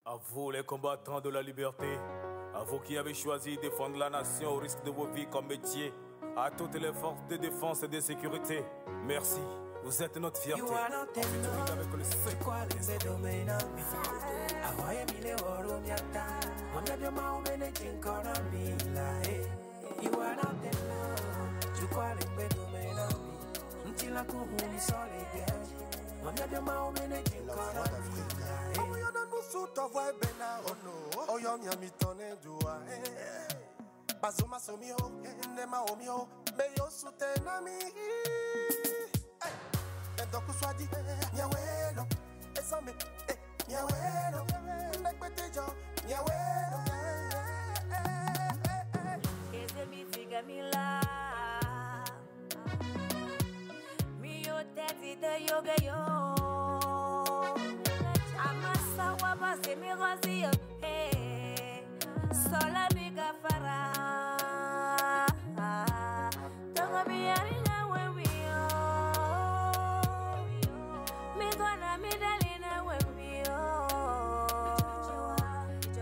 À vous les combattants de la liberté, à vous qui avez choisi de défendre la nation au risque de vos vies comme métier, à toutes les forces de défense et de sécurité, merci, vous êtes notre fierté. Toi voix bena ono oyo miami tone dua bazuma somio nema omio meyo sutenami donc soit dit nyawelo esame nyawelo nekwetejo nyawelo ese mi figamila mi yo tete de yoga yo c'est mes rosiers, hey, sola biga fara. Tonga biarina webio, mi gonna mi dalina webio.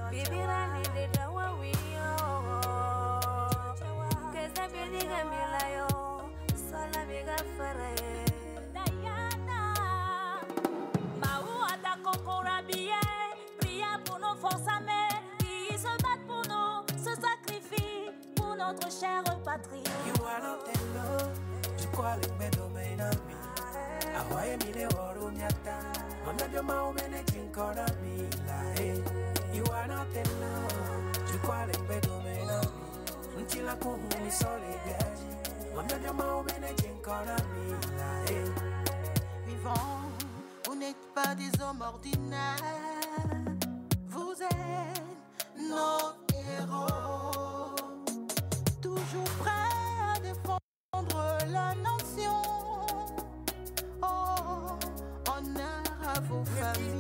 Bibira ni de da webio, que se bidiga milayo, sola biga fara. Diana, mau ada kokora biye. Pour nos forces armées qui se battent pour nous, se sacrifient pour notre chère patrie. You are not alone, tu crois les médomaines amis. Ahoye mile oro miata, mamna ma omene jinkona mila. You are not alone, tu crois les médomaines amis. Ntila kuhuni solidaire, mamna ma omene jinkona mila. Vivants, vous n'êtes pas des hommes ordinaires. Vous êtes nos héros, toujours prêts à défendre la nation. Oh, honneur à vos familles.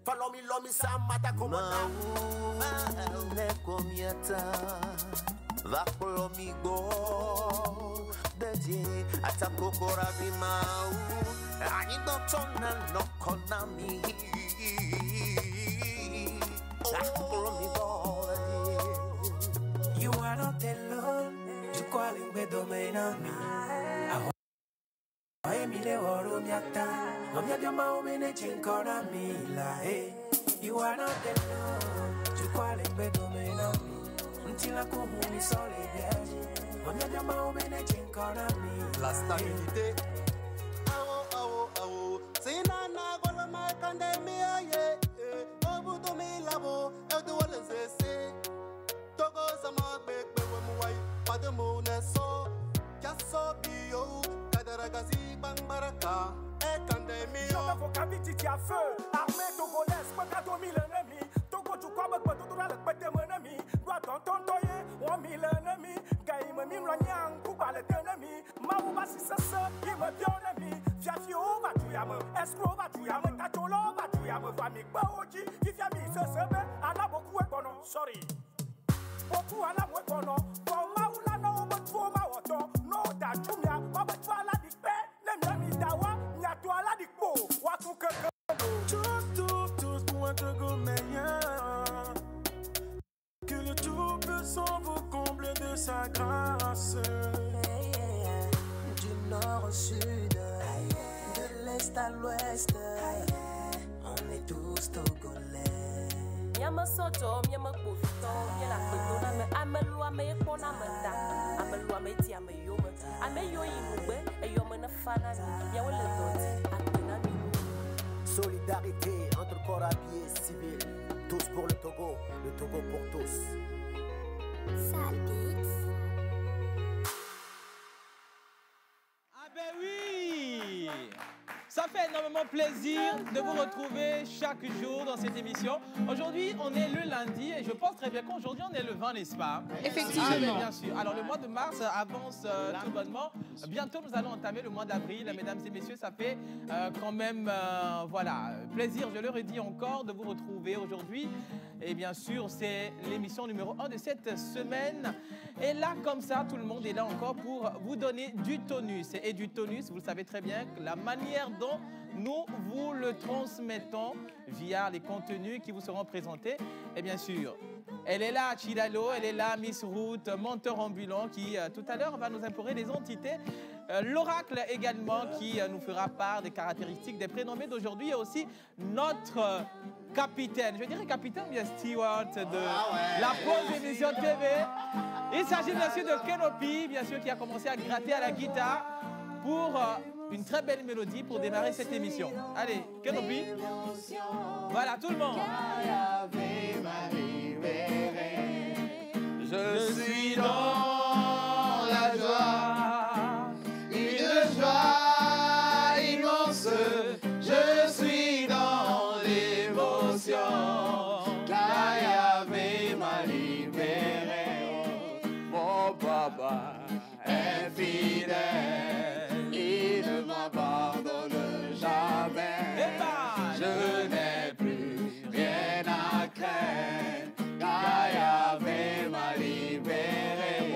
Follow me, love me, some mata como ne comiata va colomigo dedi atako korabi mau ani dotona no konami You are not alone, tu crois les médomaines amis. Ahoye mile oro miata, mamia bioma omene jinkona mila. You are not alone, tu crois les médomaines amis. Ntila kuhuni solidaire, mamia bioma omene jinkona mila. La stabilité. Awo awo awo, sinana gola makandemia ye. Obuto milabo, edu wale zese. Togo sama bekbe wemuwai, pademo neso, kaso bio. Ragazi Bangbaraka, Ekandemi. Je veux qu'habiter à feu, armée togolaise, pas qu'à 2000 ennemis. Togo, tu crois que tu dois le péter mon ami. Doit t'entendre, 1000 ennemis. Gaïm, mime, l'oignon, coupa les ennemis. Maouba, si c'est ça, il me dit ennemi. Fiafio, va tu yame, escroc, va tu yame, tacholo, va tu yame, famille, baoji, qui fait mis ce sebe, à beaucoup éconon, sorry. Beaucoup à la moikono, pour Maoula, no, but for Maoto, no, da Jumia, but for la dicpe, n'aime dawa, n'a toi la dicpo, Waku tous pour être go meilleur. Que le Tout-Puissant vous comble de sa grâce. Du nord au sud, de l'est à l'ouest, on est tous togolais. Yama soto, yama kufito, yala kutona me amelua me kona menda, amelua me ti ame yoma, ame yo imube, e yoma na fana ni, ya wale doti, akuna mi. Solidarité entre corps habillés et civils, tous pour le Togo pour tous. Ah ben oui. Ça fait énormément plaisir de vous retrouver chaque jour dans cette émission. Aujourd'hui, on est le lundi et je pense très bien qu'aujourd'hui, on est le 20, n'est-ce pas? Effectivement. Ah, bien sûr. Alors, le mois de mars avance tout bonnement. Bientôt, nous allons entamer le mois d'avril. Mesdames et messieurs, ça fait quand même, voilà, plaisir, je le redis encore, de vous retrouver aujourd'hui. Et bien sûr, c'est l'émission numéro 1 de cette semaine. Et là, comme ça, tout le monde est là encore pour vous donner du tonus. Et du tonus, vous le savez très bien, la manière dont nous vous le transmettons via les contenus qui vous seront présentés. Et bien sûr, elle est là, Chilalo, elle est là, Miss Route, menteur ambulant, qui tout à l'heure va nous imposer des entités. L'oracle également, qui nous fera part des caractéristiques des prénommés d'aujourd'hui, et aussi notre capitaine, je dirais capitaine ou bien steward de la pause émission TV. Il s'agit bien sûr de Kenopi, bien sûr, qui a commencé à gratter à la guitare pour une très belle mélodie pour démarrer cette émission. Allez, Kenopi. Voilà, tout le monde. Je suis dans la joie, une joie immense. Je suis dans l'émotion, car Yahvé m'a libéré. Mon papa est fidèle, il ne m'abandonne jamais. Je n'ai plus rien à craindre, car Yahvé m'a libéré.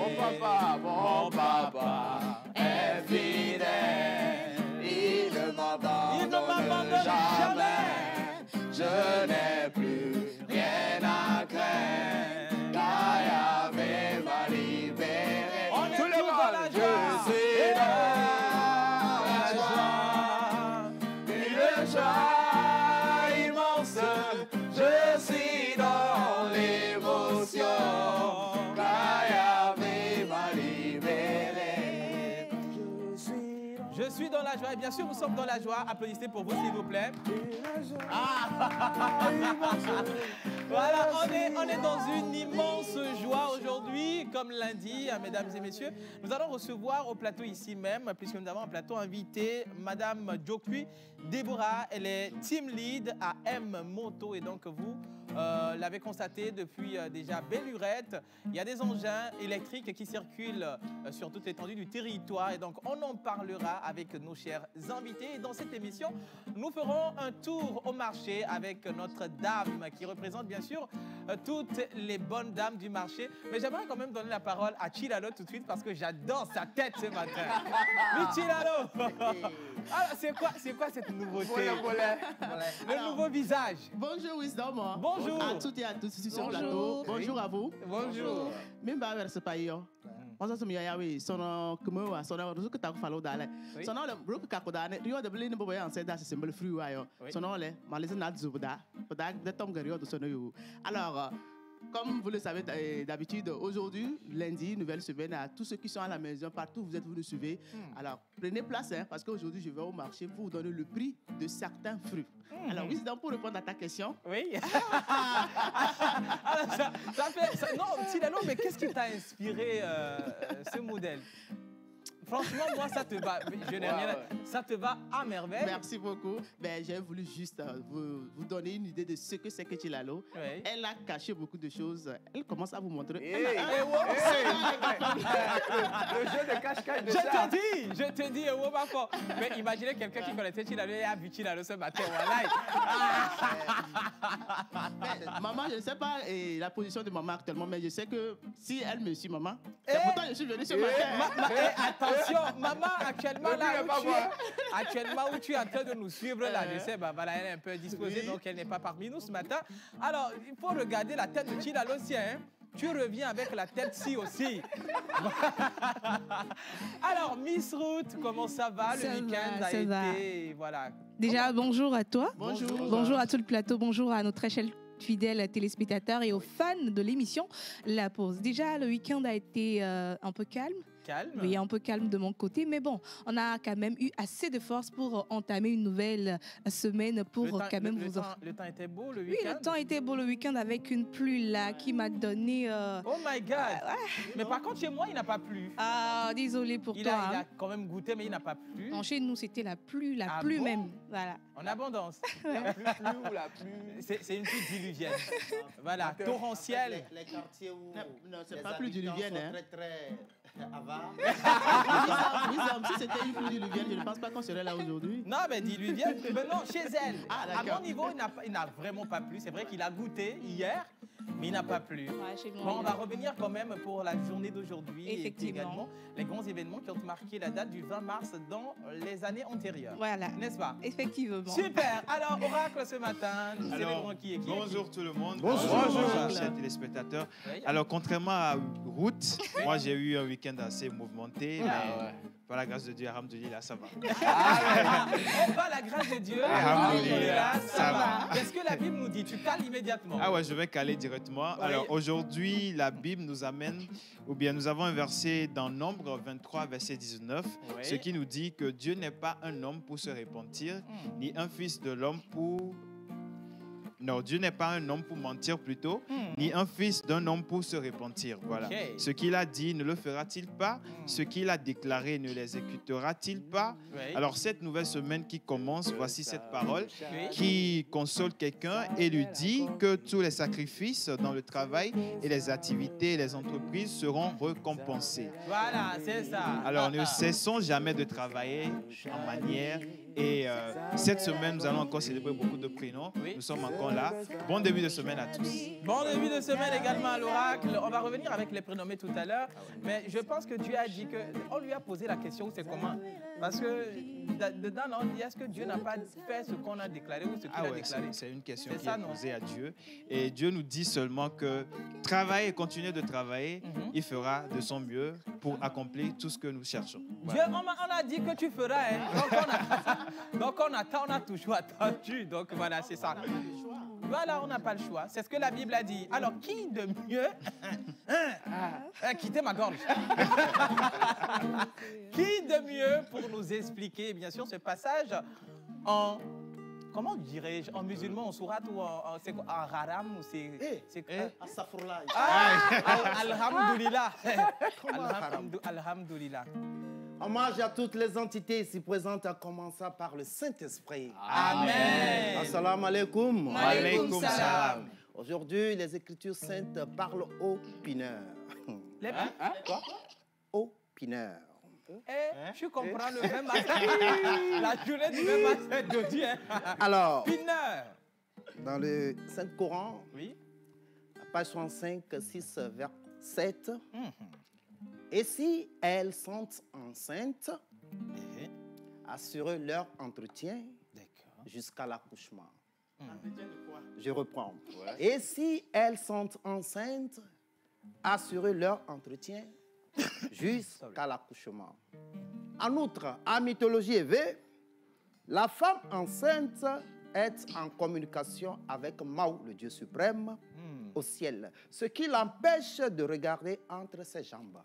Mon papa est fidèle, il ne m'abandonne jamais. Je n'ai plus rien à craindre, car Yahvé m'a libéré. Tout le monde, je suis dans la joie, une joie immense. Je suis dans l'émotion, car Yahvé m'a libéré. Je suis dans la joie. Et bien sûr, nous sommes dans la joie. Applaudissez pour vous, s'il vous plaît. Voilà, on est dans une immense joie aujourd'hui, comme lundi, mesdames et messieurs. Nous allons recevoir au plateau ici même, puisque nous avons un plateau invité, Madame Jokui Déborah. Elle est team lead à M Moto, et donc vous l'avez constaté depuis déjà belle lurette. Il y a des engins électriques qui circulent sur toute l'étendue du territoire, et donc on en parlera avec nos chers invités. Et dans cette émission, nous ferons un tour au marché avec notre dame qui représente bien sûr toutes les bonnes dames du marché. Mais j'aimerais quand même donner la parole à Chilalo tout de suite parce que j'adore sa tête ce matin. Oui, Chilalo. Alors, c'est quoi cette nouveauté? Le nouveau visage. Bonjour Wisdom. Bonjour. À toutes et à tous ici sur le plateau. Bonjour à vous. Bonjour. Même pas vers ce pays. On s'en souvient, oui, son comme son nom que t'as fallu d'aller. Son nom le brook kakodane. Rio de Blin boy en c'est c'est symbole fruit ayo. Son nom le malaisie nadzuda. Podak de tom gario de son yo. Alors comme vous le savez d'habitude, aujourd'hui, lundi, nouvelle semaine, à tous ceux qui sont à la maison, partout vous êtes venus suivre. Alors, prenez place, hein, parce qu'aujourd'hui, je vais au marché pour vous donner le prix de certains fruits. Alors, Wisdom, pour répondre à ta question. Oui. Alors, non, Chilalo, mais qu'est-ce qui t'a inspiré ce modèle? Franchement, moi, ça te va. Je n'ai rien. Ça te va à merveille. Merci beaucoup. Ben, j'ai voulu juste vous donner une idée de ce que c'est que Chilalo. Oui. Elle a caché beaucoup de choses. Elle commence à vous montrer. Le jeu de cache-cache de ça. Je te dis, mais imaginez quelqu'un qui connaissait Chilalo et a vu Chilalo ce matin. Maman, je ne sais pas la position de maman actuellement, mais je sais que si elle me suit, maman, c'est pourtant je suis venu ce matin. Attention, maman, actuellement où tu es en train de nous suivre, là, je sais, voilà, elle est un peu disposée, donc elle n'est pas parmi nous ce matin. Alors, il faut regarder la tête de Chilalo aussi, hein. Tu reviens avec la tête-ci aussi. Alors, Miss Route, comment ça va? Le week-end a été... Voilà. Déjà, bonjour à toi. Bonjour. Bonjour à tout le plateau. Bonjour à nos très chers fidèles téléspectateurs et aux fans de l'émission La Pause. Déjà, le week-end a été un peu calme. Oui, un peu calme de mon côté, mais bon, on a quand même eu assez de force pour entamer une nouvelle semaine pour quand même vous offrir. Le temps était beau le Oui, week-end? le temps était beau le week-end avec une pluie là qui m'a donné... Oh my God! Mais par contre, chez moi, il n'a pas plu. Ah, désolé pour Il toi. a quand même goûté, mais il n'a pas plu. Non, chez nous, c'était la pluie bon? même. Voilà. En abondance. La pluie ou la pluie? C'est une pluie diluvienne. Voilà, torrentielle. Les quartiers où Non, c'est les pas plus habitants diluvienne, sont hein. très avares. Si c'était une pluie diluvienne, je ne pense pas qu'on serait là aujourd'hui. Non, mais diluvienne, mais non, chez elle. Ah, À d'accord. mon niveau, il n'a vraiment pas plu. C'est vrai qu'il a goûté hier, mais il n'a pas plu. Ouais, chez nous, Bon, on il va a- revenir quand même pour la journée d'aujourd'hui. Et Effectivement. également les grands événements qui ont marqué la date du 20 mars dans les années antérieures. Voilà. N'est-ce pas? Effectivement. Super. Alors, Oracle ce matin, nous célébrons qui est qui? Bonjour tout le monde. Bonjour. Chers téléspectateurs. Oui. Alors, contrairement à Ruth, moi j'ai eu un week-end assez mouvementé, mais par la grâce de Dieu, alhamdoulilah, ça va. On va à la grâce de Dieu. Alhamdoulilah, ça va. Qu'est-ce que la Bible nous dit? Tu cales immédiatement. Ah ouais, je vais caler directement. Oui. Alors aujourd'hui, la Bible nous amène, ou bien nous avons un verset dans Nombre 23, verset 19, Oui. ce qui nous dit que Dieu n'est pas un homme pour se repentir, ni un fils de l'homme pour... Non, Dieu n'est pas un homme pour mentir plutôt, ni un fils d'un homme pour se repentir. Voilà. Ok. Ce qu'il a dit, ne le fera-t-il pas? Ce qu'il a déclaré, ne l'exécutera-t-il pas? Oui. Alors cette nouvelle semaine qui commence, voici cette parole Oui. qui console quelqu'un et lui dit que tous les sacrifices dans le travail et les activités et les entreprises seront récompensés. Voilà, c'est ça. Alors ne cessons jamais de travailler en manière. Et cette semaine, nous allons encore célébrer beaucoup de prénoms. Nous sommes encore là. Bon début de semaine à tous. Bon début de semaine également à l'oracle. On va revenir avec les prénommés tout à l'heure. Mais je pense que Dieu a dit que... On lui a posé la question, c'est comment? Parce que dedans, on dit, est-ce que Dieu n'a pas fait ce qu'on a déclaré ou ce qu'il a déclaré? C'est une question C'est qui ça, est non? posée à Dieu. Et Dieu nous dit seulement que travailler, continuer de travailler, il fera de son mieux pour accomplir tout ce que nous cherchons. Dieu, on a dit que tu feras. Hein? Donc on attend, on a toujours attendu. Donc voilà, c'est ça. Voilà, on n'a pas le choix. C'est ce que la Bible a dit. Alors, qui de mieux... quittez ma gorge. Qui de mieux pour nous expliquer, bien sûr, ce passage en... Comment dirais-je? En musulman, en sourate ou en haram ou c'est Astaghfirullah. Alhamdulillah. Alhamdulillah. Hommage à toutes les entités ici présentes, en commençant par le Saint-Esprit. Amen. Assalamu alaikum. Wa alaykoum salam. Aujourd'hui, les Écritures saintes parlent aux pineurs. Quoi? Aux pineurs. Tu comprends le même matin. La journée du même matin de Dieu. Alors, Pineur. dans le Saint-Coran, Oui. page 65, 6, vers 7. Et si elles sont enceintes, assurez leur entretien jusqu'à l'accouchement. Je reprends. Et si elles sont enceintes, assurez leur entretien jusqu'à l'accouchement. En outre, en mythologie élevée, la femme enceinte est en communication avec Mao, le Dieu suprême, au ciel, ce qui l'empêche de regarder entre ses jambes.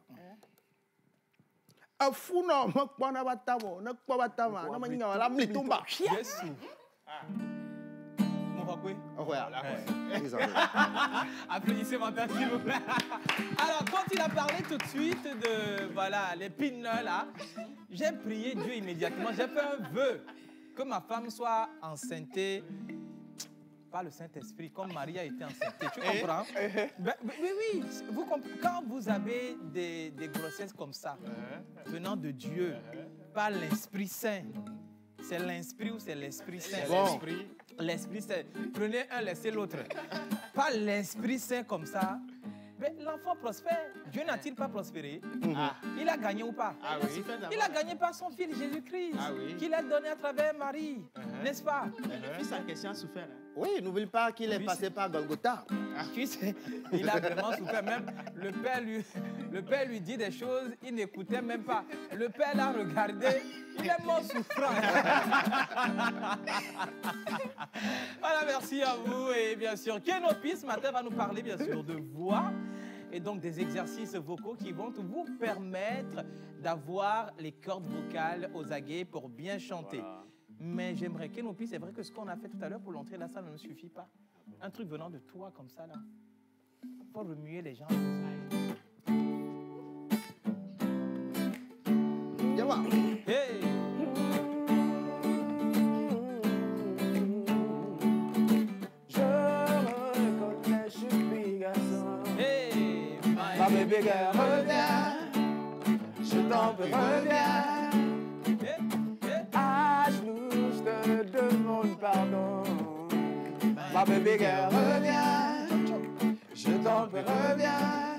Applaudissez maintenant, s'il vous plaît. Alors, quand il a parlé tout de suite de voilà, les pineurs là, j'ai prié Dieu immédiatement. J'ai fait un vœu que ma femme soit enceintée par le Saint-Esprit, comme Marie a été enceintée. Tu comprends? Oui. Vous comprenez? Quand vous avez des grossesses comme ça, venant de Dieu, par l'Esprit Saint, c'est l'Esprit ou c'est l'Esprit Saint? Bon. L'Esprit Saint. Prenez un, laissez l'autre. Pas l'Esprit Saint comme ça. Mais l'enfant prospère. Dieu n'a-t-il pas prospéré? Il a gagné ou pas? Il a gagné par son fils Jésus-Christ, qu'il a donné à travers Marie. N'est-ce pas? Le fils en question a souffert. Oui, n'oublie pas qu'il est passé par Golgotha. Tu sais, il a vraiment souffert. Même le père lui dit des choses, il n'écoutait même pas. Le père l'a regardé, il est mort souffrant. Voilà, merci à vous. Et bien sûr, Kenopi ce matin va nous parler bien sûr de voix et donc des exercices vocaux qui vont vous permettre d'avoir les cordes vocales aux aguets pour bien chanter. Voilà. Mais j'aimerais Kenopi, c'est vrai que ce qu'on a fait tout à l'heure pour l'entrée de la salle ne suffit pas. Un truc venant de toi comme ça là. Faut remuer les gens. Hey! Je reconnais, je suis garçon. Hey! Ma bébé girl, reviens. Je t'en prie, reviens. À genoux, je te demande pardon. Ma bébé girl, reviens. Je t'en prie, reviens.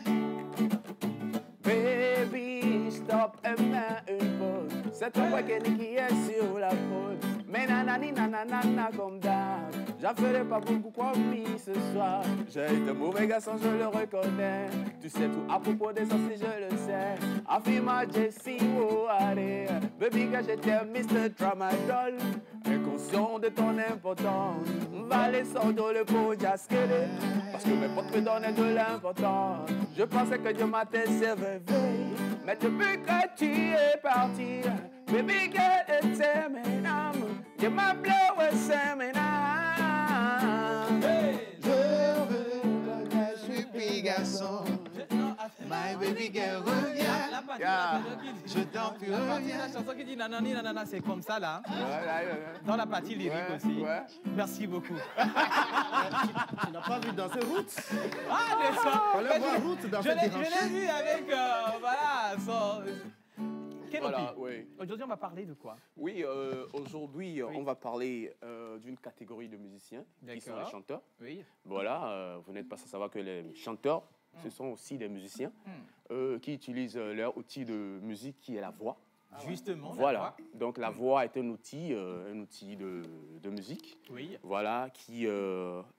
Baby, stop et mets une pause. C'est ton Kenny qui est sur la faute. Mais nanani nanana comme d'hab. J'en ferai pas beaucoup promis ce soir. J'ai été mauvais garçon, je le reconnais. Tu sais tout à propos des sorciers, je le sais. Affirma Jessie, oh allez. Baby, que j'étais Mr. Tramadol. Inconscient de ton importance. Va les sortir le pot jasquer. Parce que mes potes me donnaient de l'importance. Je pensais que Dieu m'a laissé rêver. Mais depuis que tu es parti, baby girl, it's mes âmes. Dieu m'a blowé, c'est mes âmes. Je reconnais, je suis plus garçon. My baby girl, reviens. Je t'en prie, reviens. La chanson qui dit nanani nanana, c'est comme ça là. Dans la partie lyrique aussi. Merci beaucoup. Tu n'as pas vu danser Roots? Ah, mais ça. On le voit Roots dans cette Je l'ai vu avec, voilà, son... Voilà, oui. Aujourd'hui, on va parler de quoi? Oui, aujourd'hui, on va parler d'une catégorie de musiciens qui sont les chanteurs. Oui. Voilà, vous n'êtes pas sans savoir que les chanteurs, ce sont aussi des musiciens qui utilisent leur outil de musique qui est la voix. Justement, voilà. La voix. Donc la voix est un outil de musique. Oui. Voilà,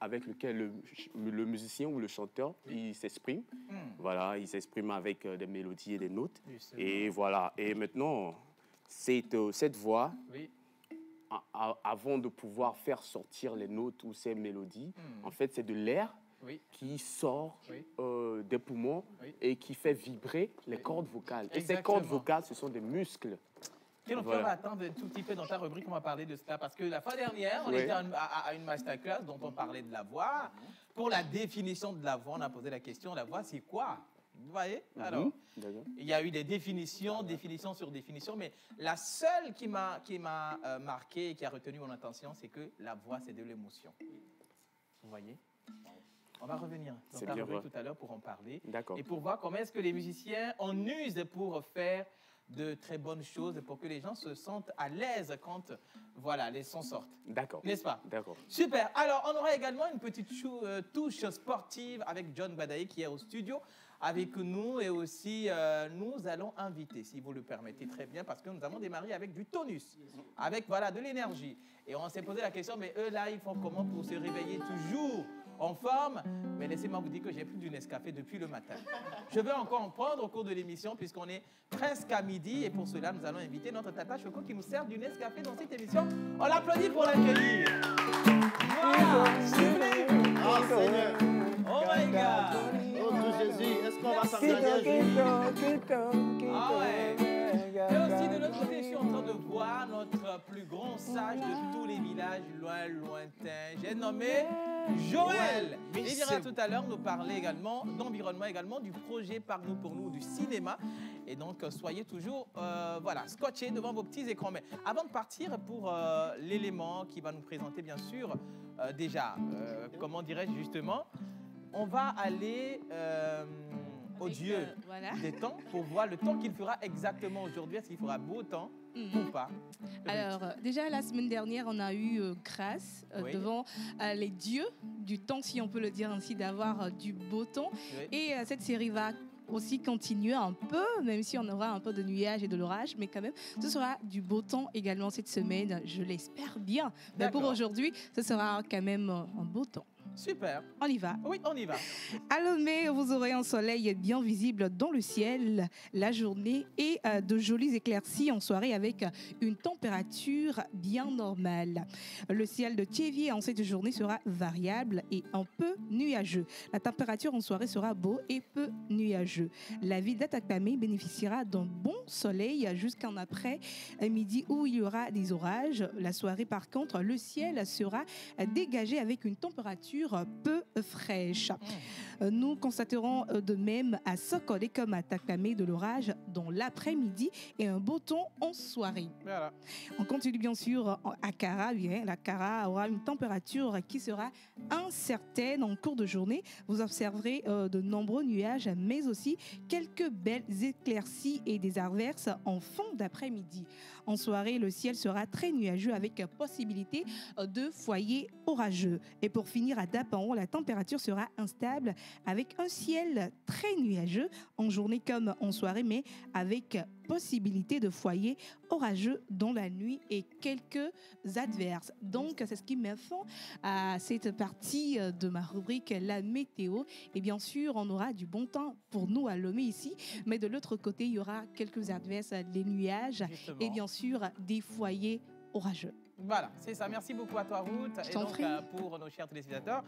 avec lequel le musicien ou le chanteur il s'exprime. Voilà, il s'exprime avec des mélodies et des notes. Justement. Et voilà. Et maintenant, cette voix, oui. Avant de pouvoir faire sortir les notes ou ces mélodies, en fait, c'est de l'air. Oui. Qui sort des poumons et qui fait vibrer les cordes vocales. Exactement. Et ces cordes vocales, ce sont des muscles. On va attendre un tout petit peu dans ta rubrique, on va parler de cela. Parce que la fois dernière, on était à une masterclass dont on parlait de la voix. Pour la définition de la voix, on a posé la question, la voix, c'est quoi? Vous voyez? Alors, il y a eu des définitions, définition sur définition, mais la seule qui m'a marqué et qui a retenu mon attention, c'est que la voix, c'est de l'émotion. Vous voyez? On va revenir dans ta rubrique tout à l'heure pour en parler. Et pour voir comment est-ce que les musiciens en usent pour faire de très bonnes choses, pour que les gens se sentent à l'aise quand voilà, les sons sortent. D'accord. N'est-ce pas? D'accord. Super. Alors, on aura également une petite touche sportive avec John Badaï qui est au studio avec nous. Et aussi, nous allons inviter, si vous le permettez très bien, parce que nous avons démarré avec du tonus, avec voilà, de l'énergie. Et on s'est posé la question, mais eux là, ils font comment pour se réveiller toujours en forme? Mais laissez-moi vous dire que j'ai pris du Nescafé depuis le matin. Je vais encore en prendre au cours de l'émission puisqu'on est presque à midi et pour cela, nous allons inviter notre Tata Choco qui nous sert du Nescafé dans cette émission. On l'applaudit pour l'accueillir. Voilà, sublime. Oh Seigneur. Oh my God. Oh tout Jésus, est-ce qu'on va s'engager? Ah ouais. Et aussi de l'autre côté, je suis en train de voir notre plus grand sage de tous les villages lointains. J'ai nommé Joël. Il viendra tout à l'heure nous parler également d'environnement, également du projet Par nous pour nous du cinéma. Et donc, soyez toujours voilà, scotchés devant vos petits écrans. Mais avant de partir pour l'élément qui va nous présenter, bien sûr, déjà, comment dirais-je justement, on va aller au Dieu des temps pour voir le temps qu'il fera exactement aujourd'hui. Est-ce qu'il fera beau temps ou pas? Alors, déjà, la semaine dernière, on a eu grâce devant les dieux du temps, si on peut le dire ainsi, d'avoir du beau temps. Et cette série va aussi continuer un peu, même si on aura un peu de nuages et de l'orage, mais quand même, ce sera du beau temps également cette semaine, je l'espère bien. Mais pour aujourd'hui, ce sera quand même un beau temps. Super. On y va? Oui, on y va. À Lomé, vous aurez un soleil bien visible dans le ciel la journée et de jolies éclaircies en soirée avec une température bien normale. Le ciel de Thiévié en cette journée sera variable et un peu nuageux. La température en soirée sera beau et peu nuageux. La ville d'Atatamé bénéficiera d'un bon soleil jusqu'en après-midi où il y aura des orages. La soirée, par contre, le ciel sera dégagé avec une température peu fraîche. Nous constaterons de même à Sokode comme à Takamé de l'orage dans l'après-midi et un beau temps en soirée. Voilà. On continue bien sûr à Kara. La Kara aura une température qui sera incertaine en cours de journée. Vous observerez de nombreux nuages, mais aussi quelques belles éclaircies et des averses en fin d'après-midi. En soirée, le ciel sera très nuageux avec possibilité de foyers orageux. Et pour finir, à Dapaon, la température sera instable avec un ciel très nuageux en journée comme en soirée, mais avec possibilité de foyers orageux dans la nuit et quelques adverses. Donc, c'est ce qui met fin à cette partie de ma rubrique La météo. Et bien sûr, on aura du bon temps pour nous à Lomé ici, mais de l'autre côté, il y aura quelques adverses, des nuages. Justement. Et bien sûr, des foyers orageux. Voilà, c'est ça. Merci beaucoup à toi, Ruth. Je t'en prie. Pour nos chers téléspectateurs,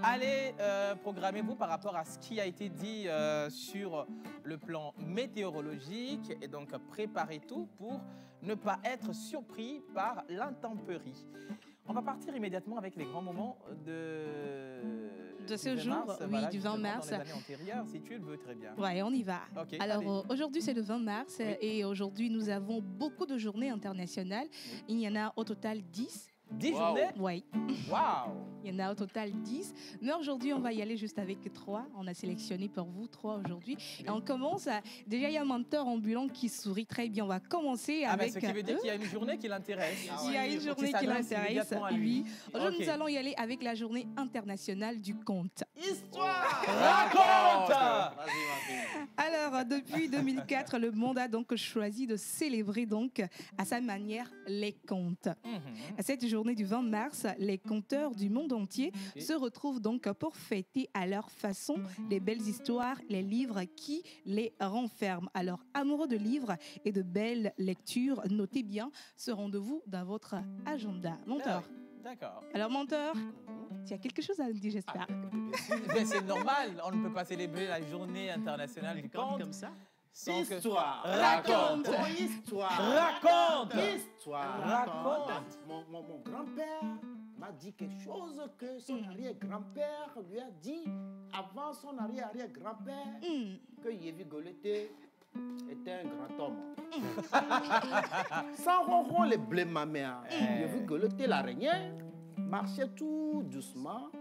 allez, programmez-vous par rapport à ce qui a été dit sur le plan météorologique. Et donc, préparez tout pour ne pas être surpris par l'intempérie. On va partir immédiatement avec les grands moments de ce jour, mars, oui, voilà, du 20 mars. Dans les années antérieures, si tu le veux, très bien. Ouais, on y va. Okay, alors, aujourd'hui, c'est le 20 mars et aujourd'hui, nous avons beaucoup de journées internationales. Il y en a au total 10. 10 journées? Oui. Waouh! Il y en a au total 10. Mais aujourd'hui, on va y aller juste avec 3. On a sélectionné pour vous 3 aujourd'hui. Et on commence. Déjà, il y a un menteur ambulant qui sourit très bien. On va commencer avec... ce qui veut dire qu'il y a une journée qui l'intéresse. Il y a une journée qui l'intéresse, lui. Aujourd'hui, nous allons y aller avec la journée internationale du conte. Histoire! Raconte! Alors, depuis 2004, le monde a donc choisi de célébrer donc à sa manière les contes. À cette journée du 20 mars, les conteurs du monde entier se retrouvent donc pour fêter à leur façon les belles histoires, les livres qui les renferment. Alors, amoureux de livres et de belles lectures, notez bien ce rendez-vous dans votre agenda. Menteur. D'accord. Alors, menteur, tu as quelque chose à nous dire, j'espère. Mais c'est normal, on ne peut pas célébrer la journée internationale du conte comme ça. Histoire. Raconte. Histoire. Raconte. Histoire. Raconte. Mon grand-père m'a dit quelque chose que son arrière-grand-père lui a dit avant son arrière-arrière-grand-père que Yévi Goleté était un grand homme. Sans ronron les blés ma mère. Yévi Goleté l'araignée marchait tout doucement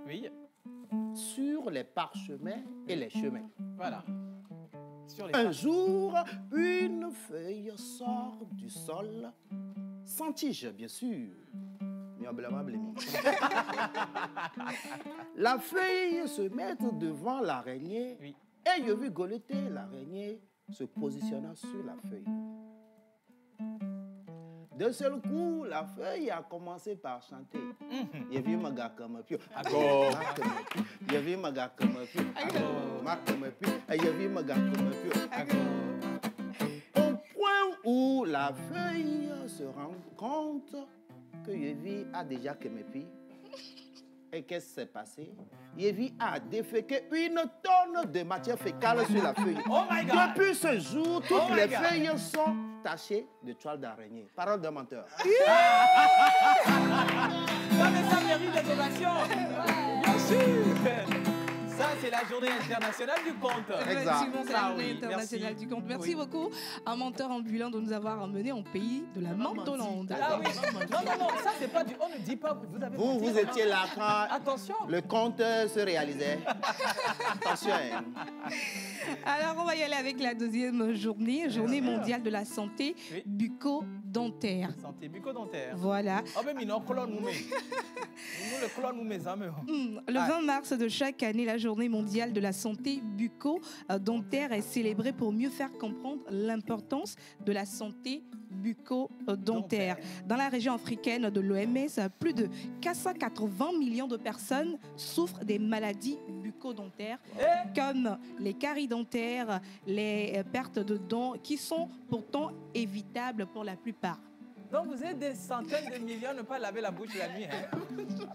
sur les parchemins et les chemins. Voilà. Un jour, une feuille sort du sol, sans tige, bien sûr. La feuille se met devant l'araignée et je vis Goleté, l'araignée se positionnant sur la feuille. D'un seul coup, la feuille a commencé par chanter. Il y avait ma gars comme pied. Il y avait ma gars comme pied. Il y avait ma gars comme pied. Au point où la feuille se rend compte que Yévi a déjà que mes pieds. Et qu'est-ce qui s'est passé? Yévi a déféqué une tonne de matière fécale sur la feuille. Oh my God! Depuis ce jour, toutes les feuilles sont tachées de toile d'araignée. Parole d'un menteur. Ça, mais ça mérite des ovations. Bien sûr. Ça, c'est la journée internationale du conte. Effectivement, c'est la journée internationale du conte. Merci beaucoup, un menteur ambulant de nous avoir emmenés en pays de la Mentolande. Ah oui, non, ça, c'est pas du... On ne dit pas que vous avez menti. Vous étiez là quand attention, le conte se réalisait. Attention. Alors, on va y aller avec la deuxième journée, journée mondiale de la santé bucco-dentaire. Santé bucco-dentaire. Voilà. Oh, mais nous, le clone, nous, le 20 mars de chaque année, la journée journée mondiale de la santé bucco-dentaire est célébrée pour mieux faire comprendre l'importance de la santé bucco-dentaire. Dans la région africaine de l'OMS, plus de 480 millions de personnes souffrent des maladies bucco-dentaires comme les caries dentaires, les pertes de dents qui sont pourtant évitables pour la plupart. Donc vous êtes des centaines de millions à ne pas laver la bouche la nuit. Hein?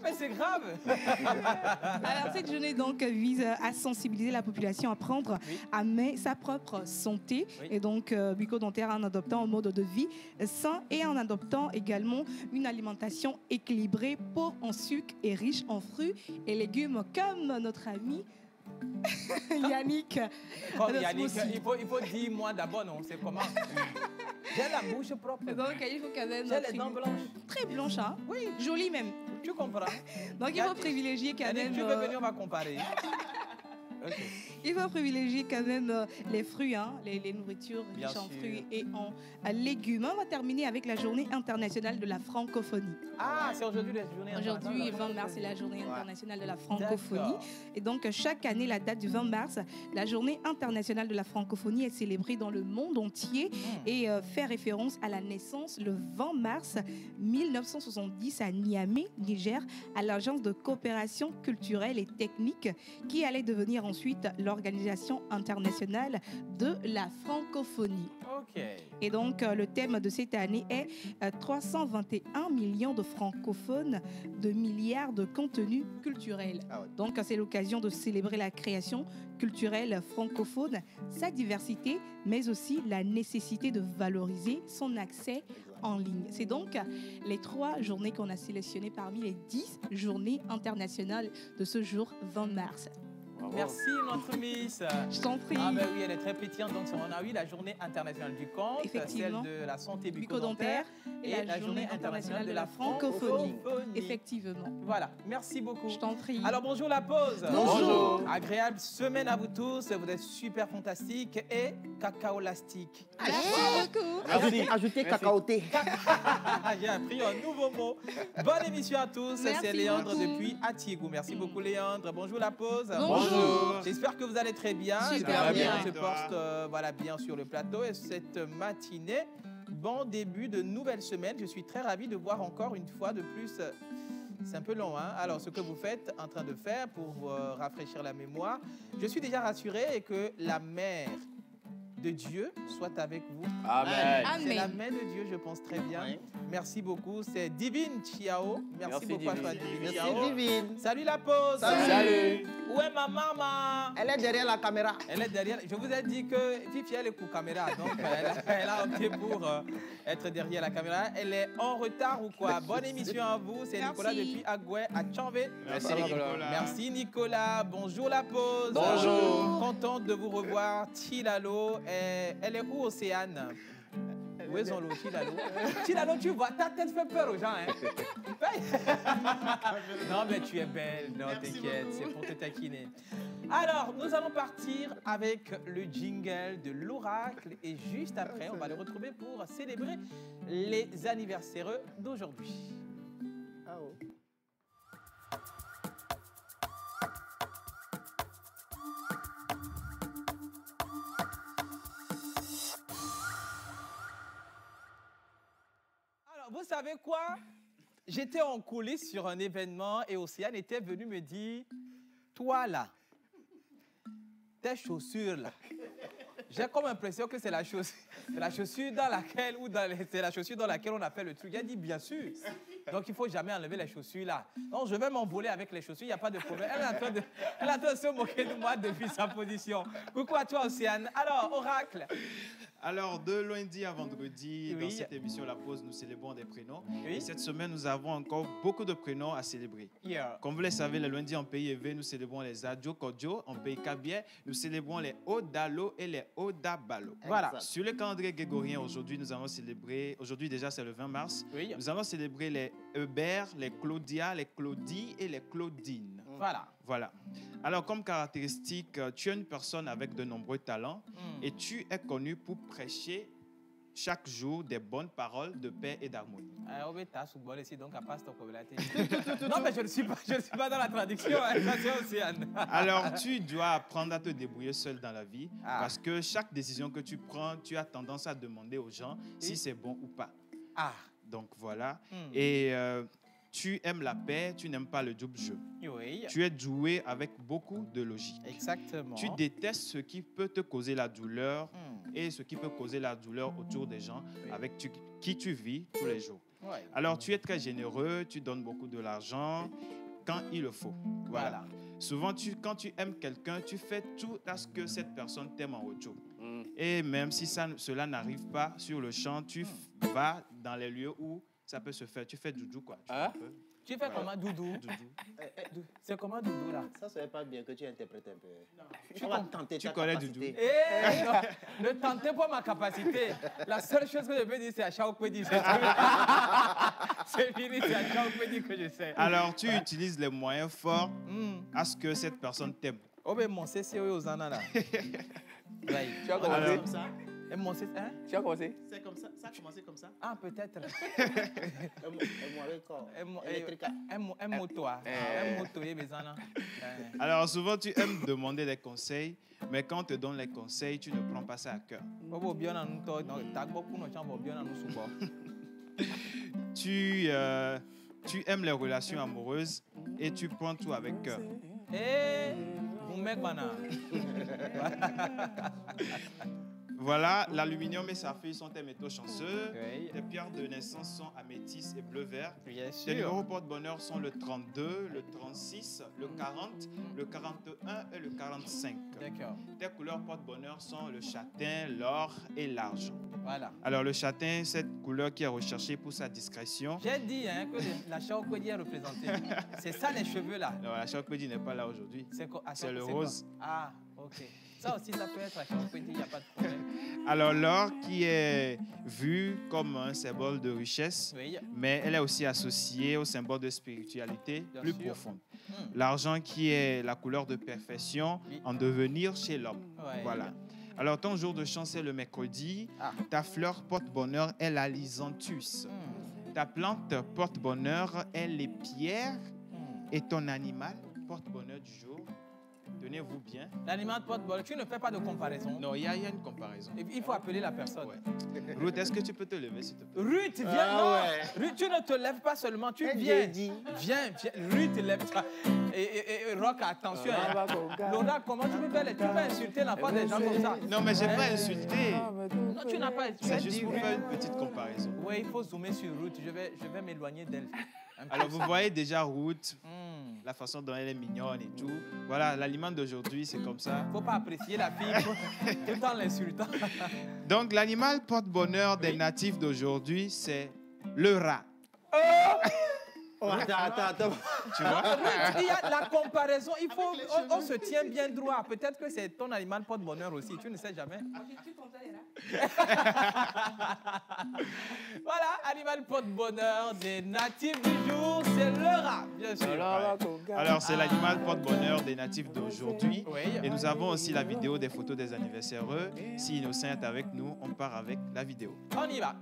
Mais c'est grave. Alors cette journée donc vise à sensibiliser la population à prendre à main sa propre santé et donc bucco-dentaire en adoptant un mode de vie sain et en adoptant également une alimentation équilibrée, pauvre en sucre et riche en fruits et légumes comme notre ami Yannick. Comme Yannick, il faut dire moi d'abord, non, c'est comment? J'ai la bouche propre. Donc il faut quand même... J'ai les dents blanches. Très blanches, hein? Oui. Jolie même. Tu comprends? Donc il faut privilégier quand même... Tu veux venir, on va comparer. Okay. Il faut privilégier quand même les fruits, hein, les nourritures riches en fruits et en légumes. On va terminer avec la journée internationale de la francophonie. Ah, c'est aujourd'hui la journée internationale. Aujourd'hui, le 20 mars, c'est la journée internationale de la francophonie. Et donc, chaque année, la date du 20 mars, la journée internationale de la francophonie est célébrée dans le monde entier et fait référence à la naissance le 20 mars 1970 à Niamey, Niger, à l'Agence de coopération culturelle et technique qui allait devenir ensuite l'Organisation internationale de la francophonie. Et donc, le thème de cette année est 321 millions de francophones, de milliards de contenus culturels. Donc, c'est l'occasion de célébrer la création culturelle francophone, sa diversité, mais aussi la nécessité de valoriser son accès en ligne. C'est donc les 3 journées qu'on a sélectionnées parmi les 10 journées internationales de ce jour 20 mars. Merci, notre Miss. Je t'en prie. Ah ben oui, elle est très pétillante. Donc, on a eu la journée internationale du conte, celle de la santé bucco-dentaire et la journée internationale de la francophonie. Effectivement. Voilà, merci beaucoup. Je t'en prie. Alors, bonjour la pause. Bonjour. Agréable semaine à vous tous. Vous êtes super fantastiques et cacaolastique. Merci beaucoup. Ajoutez cacaoté. J'ai appris un nouveau mot. Bonne émission à tous. C'est Léandre depuis Atiégou. Merci beaucoup, Léandre. Bonjour la pause. Bonjour. J'espère que vous allez très bien. Super bien. On se porte voilà, bien sur le plateau. Et cette matinée, bon début de nouvelle semaine. Je suis très ravi de voir encore une fois de plus. C'est un peu long, hein? Alors, ce que vous faites en train de faire pour rafraîchir la mémoire, je suis déjà rassuré et que la mère de Dieu soit avec vous. Amen. C'est la main de Dieu, je pense très bien. Oui. Merci beaucoup. C'est Divine Chiao. Merci beaucoup à toi, Divine Chiao. Merci, Divine. Salut la pause. Salut. Où est ma maman? Elle est derrière la caméra. Elle est derrière. Je vous ai dit que Fifi, elle est pour caméra. Donc, elle a opté pour être derrière la caméra. Elle est en retard ou quoi? Bonne émission à vous. C'est Nicolas depuis Agoué à Tchanvé. Merci, Nicolas. Merci, Nicolas. Bonjour la pause. Bonjour. Contente de vous revoir. Tilalo. Elle est où, Océane? Où est son lot, Tilalo? Tilalo, tu vois, ta tête fait peur aux gens, hein? Non, mais tu es belle. Non, t'inquiète, c'est pour te taquiner. Alors, nous allons partir avec le jingle de l'oracle. Et juste après, on va le retrouver pour célébrer les anniversaires d'aujourd'hui. Vous savez quoi? J'étais en coulisses sur un événement et Océane était venue me dire, toi là, tes chaussures là, j'ai comme l'impression que c'est la chaussure dans laquelle, c'est la chaussure dans laquelle on appelle le truc. Elle dit, bien sûr. Donc, il ne faut jamais enlever les chaussures là. Non, je vais m'envoler avec les chaussures, il n'y a pas de problème. Elle est en train de se moquer de moi depuis sa position. Coucou à toi, Océane. Alors, oracle. Alors, de lundi à vendredi, dans cette émission La Pause, nous célébrons des prénoms. Et cette semaine, nous avons encore beaucoup de prénoms à célébrer. Comme vous le savez, le lundi en pays EV, nous célébrons les Adjo Kodjo. En pays Kabier, nous célébrons les Odalo et les Odabalo. Voilà. Sur le calendrier grégorien, aujourd'hui, nous allons célébrer, aujourd'hui déjà c'est le 20 mars, nous allons célébrer les Hubert, les Claudia, les Claudie et les Claudine. Voilà. Alors, comme caractéristique, tu es une personne avec de nombreux talents et tu es connu pour prêcher chaque jour des bonnes paroles de paix et d'harmonie. Non, mais je ne suis pas dans la traduction. Alors, tu dois apprendre à te débrouiller seul dans la vie parce que chaque décision que tu prends, tu as tendance à demander aux gens si c'est bon ou pas. Donc, voilà. Et tu aimes la paix, tu n'aimes pas le double jeu. Oui. Tu es doué avec beaucoup de logique. Exactement. Tu détestes ce qui peut te causer la douleur et ce qui peut causer la douleur autour des gens avec qui tu vis tous les jours. Alors, tu es très généreux, tu donnes beaucoup de l'argent quand il le faut. Voilà. Souvent, quand tu aimes quelqu'un, tu fais tout à ce que cette personne t'aime en retour. Et même si cela n'arrive pas sur le champ, tu vas dans les lieux où ça peut se faire. Tu fais doudou, quoi. Tu fais comment doudou? C'est comment doudou, là? Ça serait pas bien que tu interprètes un peu. On va tenter ta connais capacité. doudou. Ne tentez pas ma capacité. La seule chose que je peux dire, c'est à Chaokwedi. C'est fini, c'est à Chaokwedi que je sais. Alors, tu utilises les moyens forts à ce que cette personne t'aime. Oh, mais mon CCO aux Anna, là. Tu as commencé comme ça? Tu as commencé? C'est comme ça, ça a commencé comme ça. Ah, peut-être. Alors, souvent, tu aimes demander des conseils, mais quand on te donne les conseils, tu ne prends pas ça à cœur. Tu aimes les relations amoureuses et tu prends tout avec cœur. Voilà, l'aluminium et saphir sont tes métaux chanceux. Tes pierres de naissance sont améthyste et bleu-vert. Tes numéros porte-bonheur sont le 32, le 36, le 40, le 41 et le 45. Tes couleurs porte-bonheur sont le châtain, l'or et l'argent. Voilà. Alors, le châtain, cette couleur qui est recherchée pour sa discrétion. J'ai dit que la Chaokwedi est représentée. C'est ça les cheveux là. Non, la Chaokwedi n'est pas là aujourd'hui. C'est le rose. Ah, ok. Ça aussi, ça peut être la Chaokwedi, il n'y a pas de problème. Alors, l'or qui est vu comme un symbole de richesse, mais elle est aussi associée au symbole de spiritualité plus profonde. L'argent qui est la couleur de perfection en devenir chez l'homme. Voilà. Alors, ton jour de chance est le mercredi. Ta fleur porte-bonheur est la lysanthrus. Ta plante porte-bonheur est les pierres. Et ton animal porte-bonheur du jour, tenez-vous bien. L'animal porte-bonheur, tu ne fais pas de comparaison. Non, il y a une comparaison. Il faut appeler la personne. Ruth, est-ce que tu peux te lever, s'il te plaît? Ruth, viens. Ruth, tu ne te lèves pas seulement, tu viens. Viens. Ruth, lève-toi. Et Rock, attention. Laura, comment tu peux faire tu peux insulter l'enfant des gens comme ça? Non, mais je n'ai pas insulté. Non, tu n'as pas insulté. C'est juste pour faire une petite comparaison. Oui, il faut zoomer sur Ruth. Je vais m'éloigner d'elle. Alors, vous voyez déjà Ruth, la façon dont elle est mignonne et tout. Voilà, l'aliment d'aujourd'hui, c'est comme ça. Il ne faut pas apprécier la fille tout en l'insultant. Donc, l'animal porte-bonheur des natifs d'aujourd'hui, c'est le rat. Attends. Tu vois? Il y a la comparaison. Il faut, on se tient bien droit. Peut-être que c'est ton animal porte-bonheur aussi. Tu ne sais jamais. Voilà, animal porte-bonheur des natifs du jour, c'est le rat, bien sûr. Alors, c'est l'animal porte-bonheur des natifs d'aujourd'hui. Et nous avons aussi la vidéo des photos des anniversaires. Si Innocent est avec nous, on part avec la vidéo. On y va.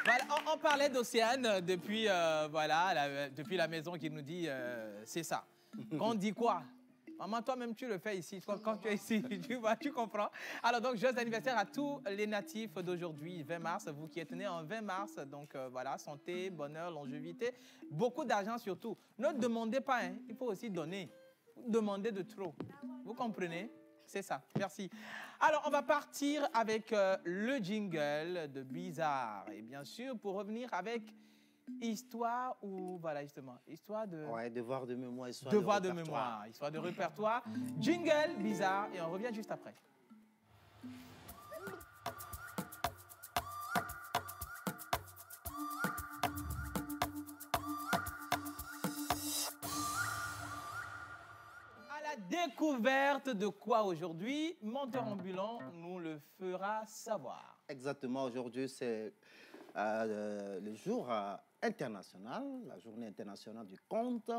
Voilà, on parlait d'Océane depuis, depuis la maison qui nous dit c'est ça. Quand on dit quoi? Maman, toi-même, tu le fais ici. Quand tu es ici, tu comprends. Alors, donc, joyeux anniversaire à tous les natifs d'aujourd'hui, 20 mars. Vous qui êtes nés en 20 mars, donc voilà, santé, bonheur, longévité, beaucoup d'argent surtout. Ne demandez pas, hein, il faut aussi donner. Demandez de trop. Vous comprenez? C'est ça. Merci. Alors, on va partir avec le jingle de Bizarre. Et bien sûr, pour revenir avec histoire ou, voilà, justement, histoire de... Ouais, devoir de mémoire, histoire devoir de mémoire, histoire de répertoire. Jingle Bizarre et on revient juste après. Découverte de quoi aujourd'hui? Menteur ambulant nous le fera savoir. Exactement, aujourd'hui c'est le jour international, la journée internationale du conte.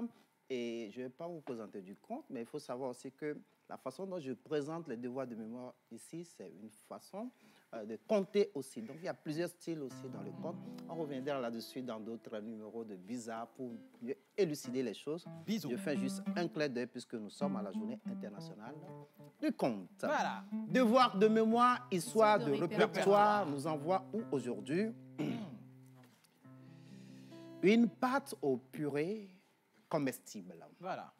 Et je ne vais pas vous présenter du conte, mais il faut savoir aussi que la façon dont je présente les devoirs de mémoire ici, c'est une façon de compter aussi. Donc il y a plusieurs styles aussi dans le conte. On reviendra là-dessus dans d'autres numéros de Bizarre pour mieux élucider les choses. Bisous. Je fais juste un clin d'œil puisque nous sommes à la journée internationale du conte. Voilà. Devoir de mémoire, histoire de répertoire, nous envoie où aujourd'hui? Une pâte au purée comestible. Voilà.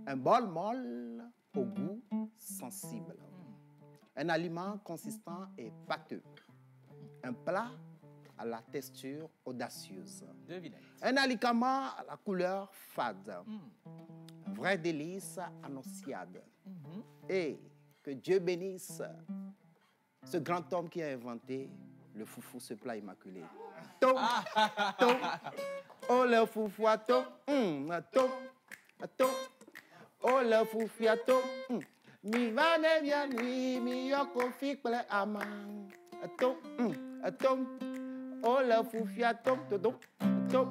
Un bol molle au goût sensible. Un aliment consistant et pâteux. Un plat à la texture audacieuse. Devinette. Un alicament à la couleur fade. Un vrai délice annonciade. Et que Dieu bénisse ce grand homme qui a inventé le foufou, ce plat immaculé. To, to, oh le foufou à to, to, to, oh le foufou à to, mi va ne bien mi yoko fikle amang, to, oh le foufou à to, to, to,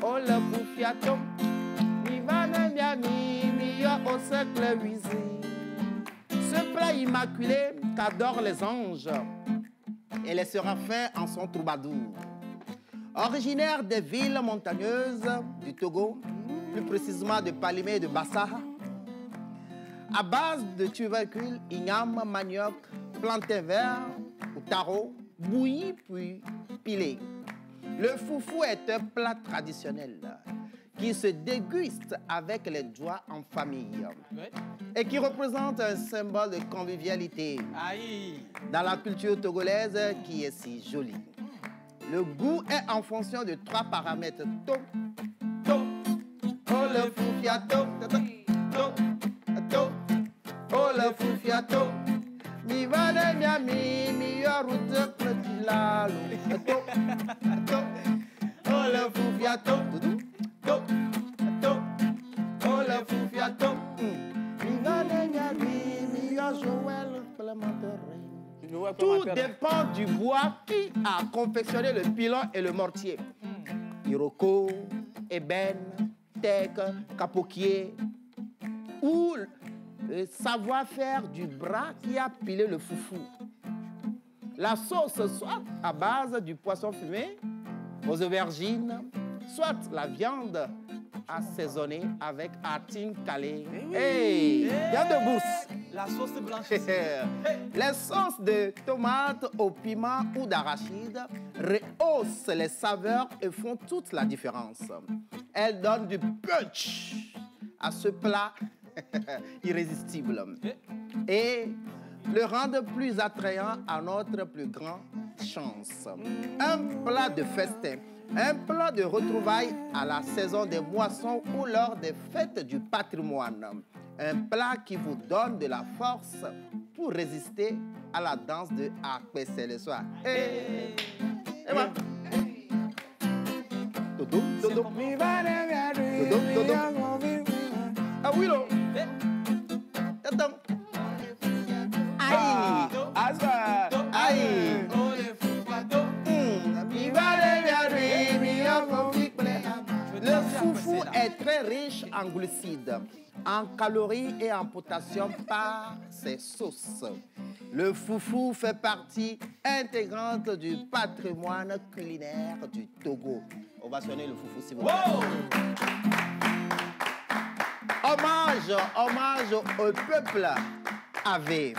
oh le foufou à to, mi va ne bien mi yoko sekle wizi. Ce plat immaculé qu'adorent les anges et les séraphins en son troubadour. Originaire des villes montagneuses du Togo, plus précisément de Palimé et de Bassa, à base de tubercules, igname, manioc, plantain vert ou taro, bouilli puis pilé. Le foufou est un plat traditionnel qui se déguste avec les doigts en famille et qui représente un symbole de convivialité dans la culture togolaise qui est si jolie. Le goût est en fonction de 3 paramètres. To, oh le foufiato, oh le foufiato, mi va de mi route petit oh le foufiato, oh le foufiato, mi va de mi Joël Tout dépend du bois qui a confectionné le pilon et le mortier. Iroko, ébène, teck, capoquier. Ou le savoir-faire du bras qui a pilé le foufou. La sauce soit à base du poisson fumé, aux aubergines, soit la viande assaisonnée avec hartine calée. Viande de bourse. La sauce blanche. Les sauces de tomates au piment ou d'arachide rehaussent les saveurs et font toute la différence. Elles donnent du punch à ce plat irrésistible et le rendent plus attrayant à notre plus grande chance. Un plat de festin, un plat de retrouvailles à la saison des moissons ou lors des fêtes du patrimoine. Un plat qui vous donne de la force pour résister à la danse de Akpese le soir. Et voilà. Dodo, dodo. Dodo, dodo. Ah oui, là. Attends. Aïe. Aïe. Le foufou est très riche en glucides, en calories et en potassium par ses sauces. Le foufou fait partie intégrante du patrimoine culinaire du Togo. On va sonner le foufou si vous voulez. Hommage au peuple Avé,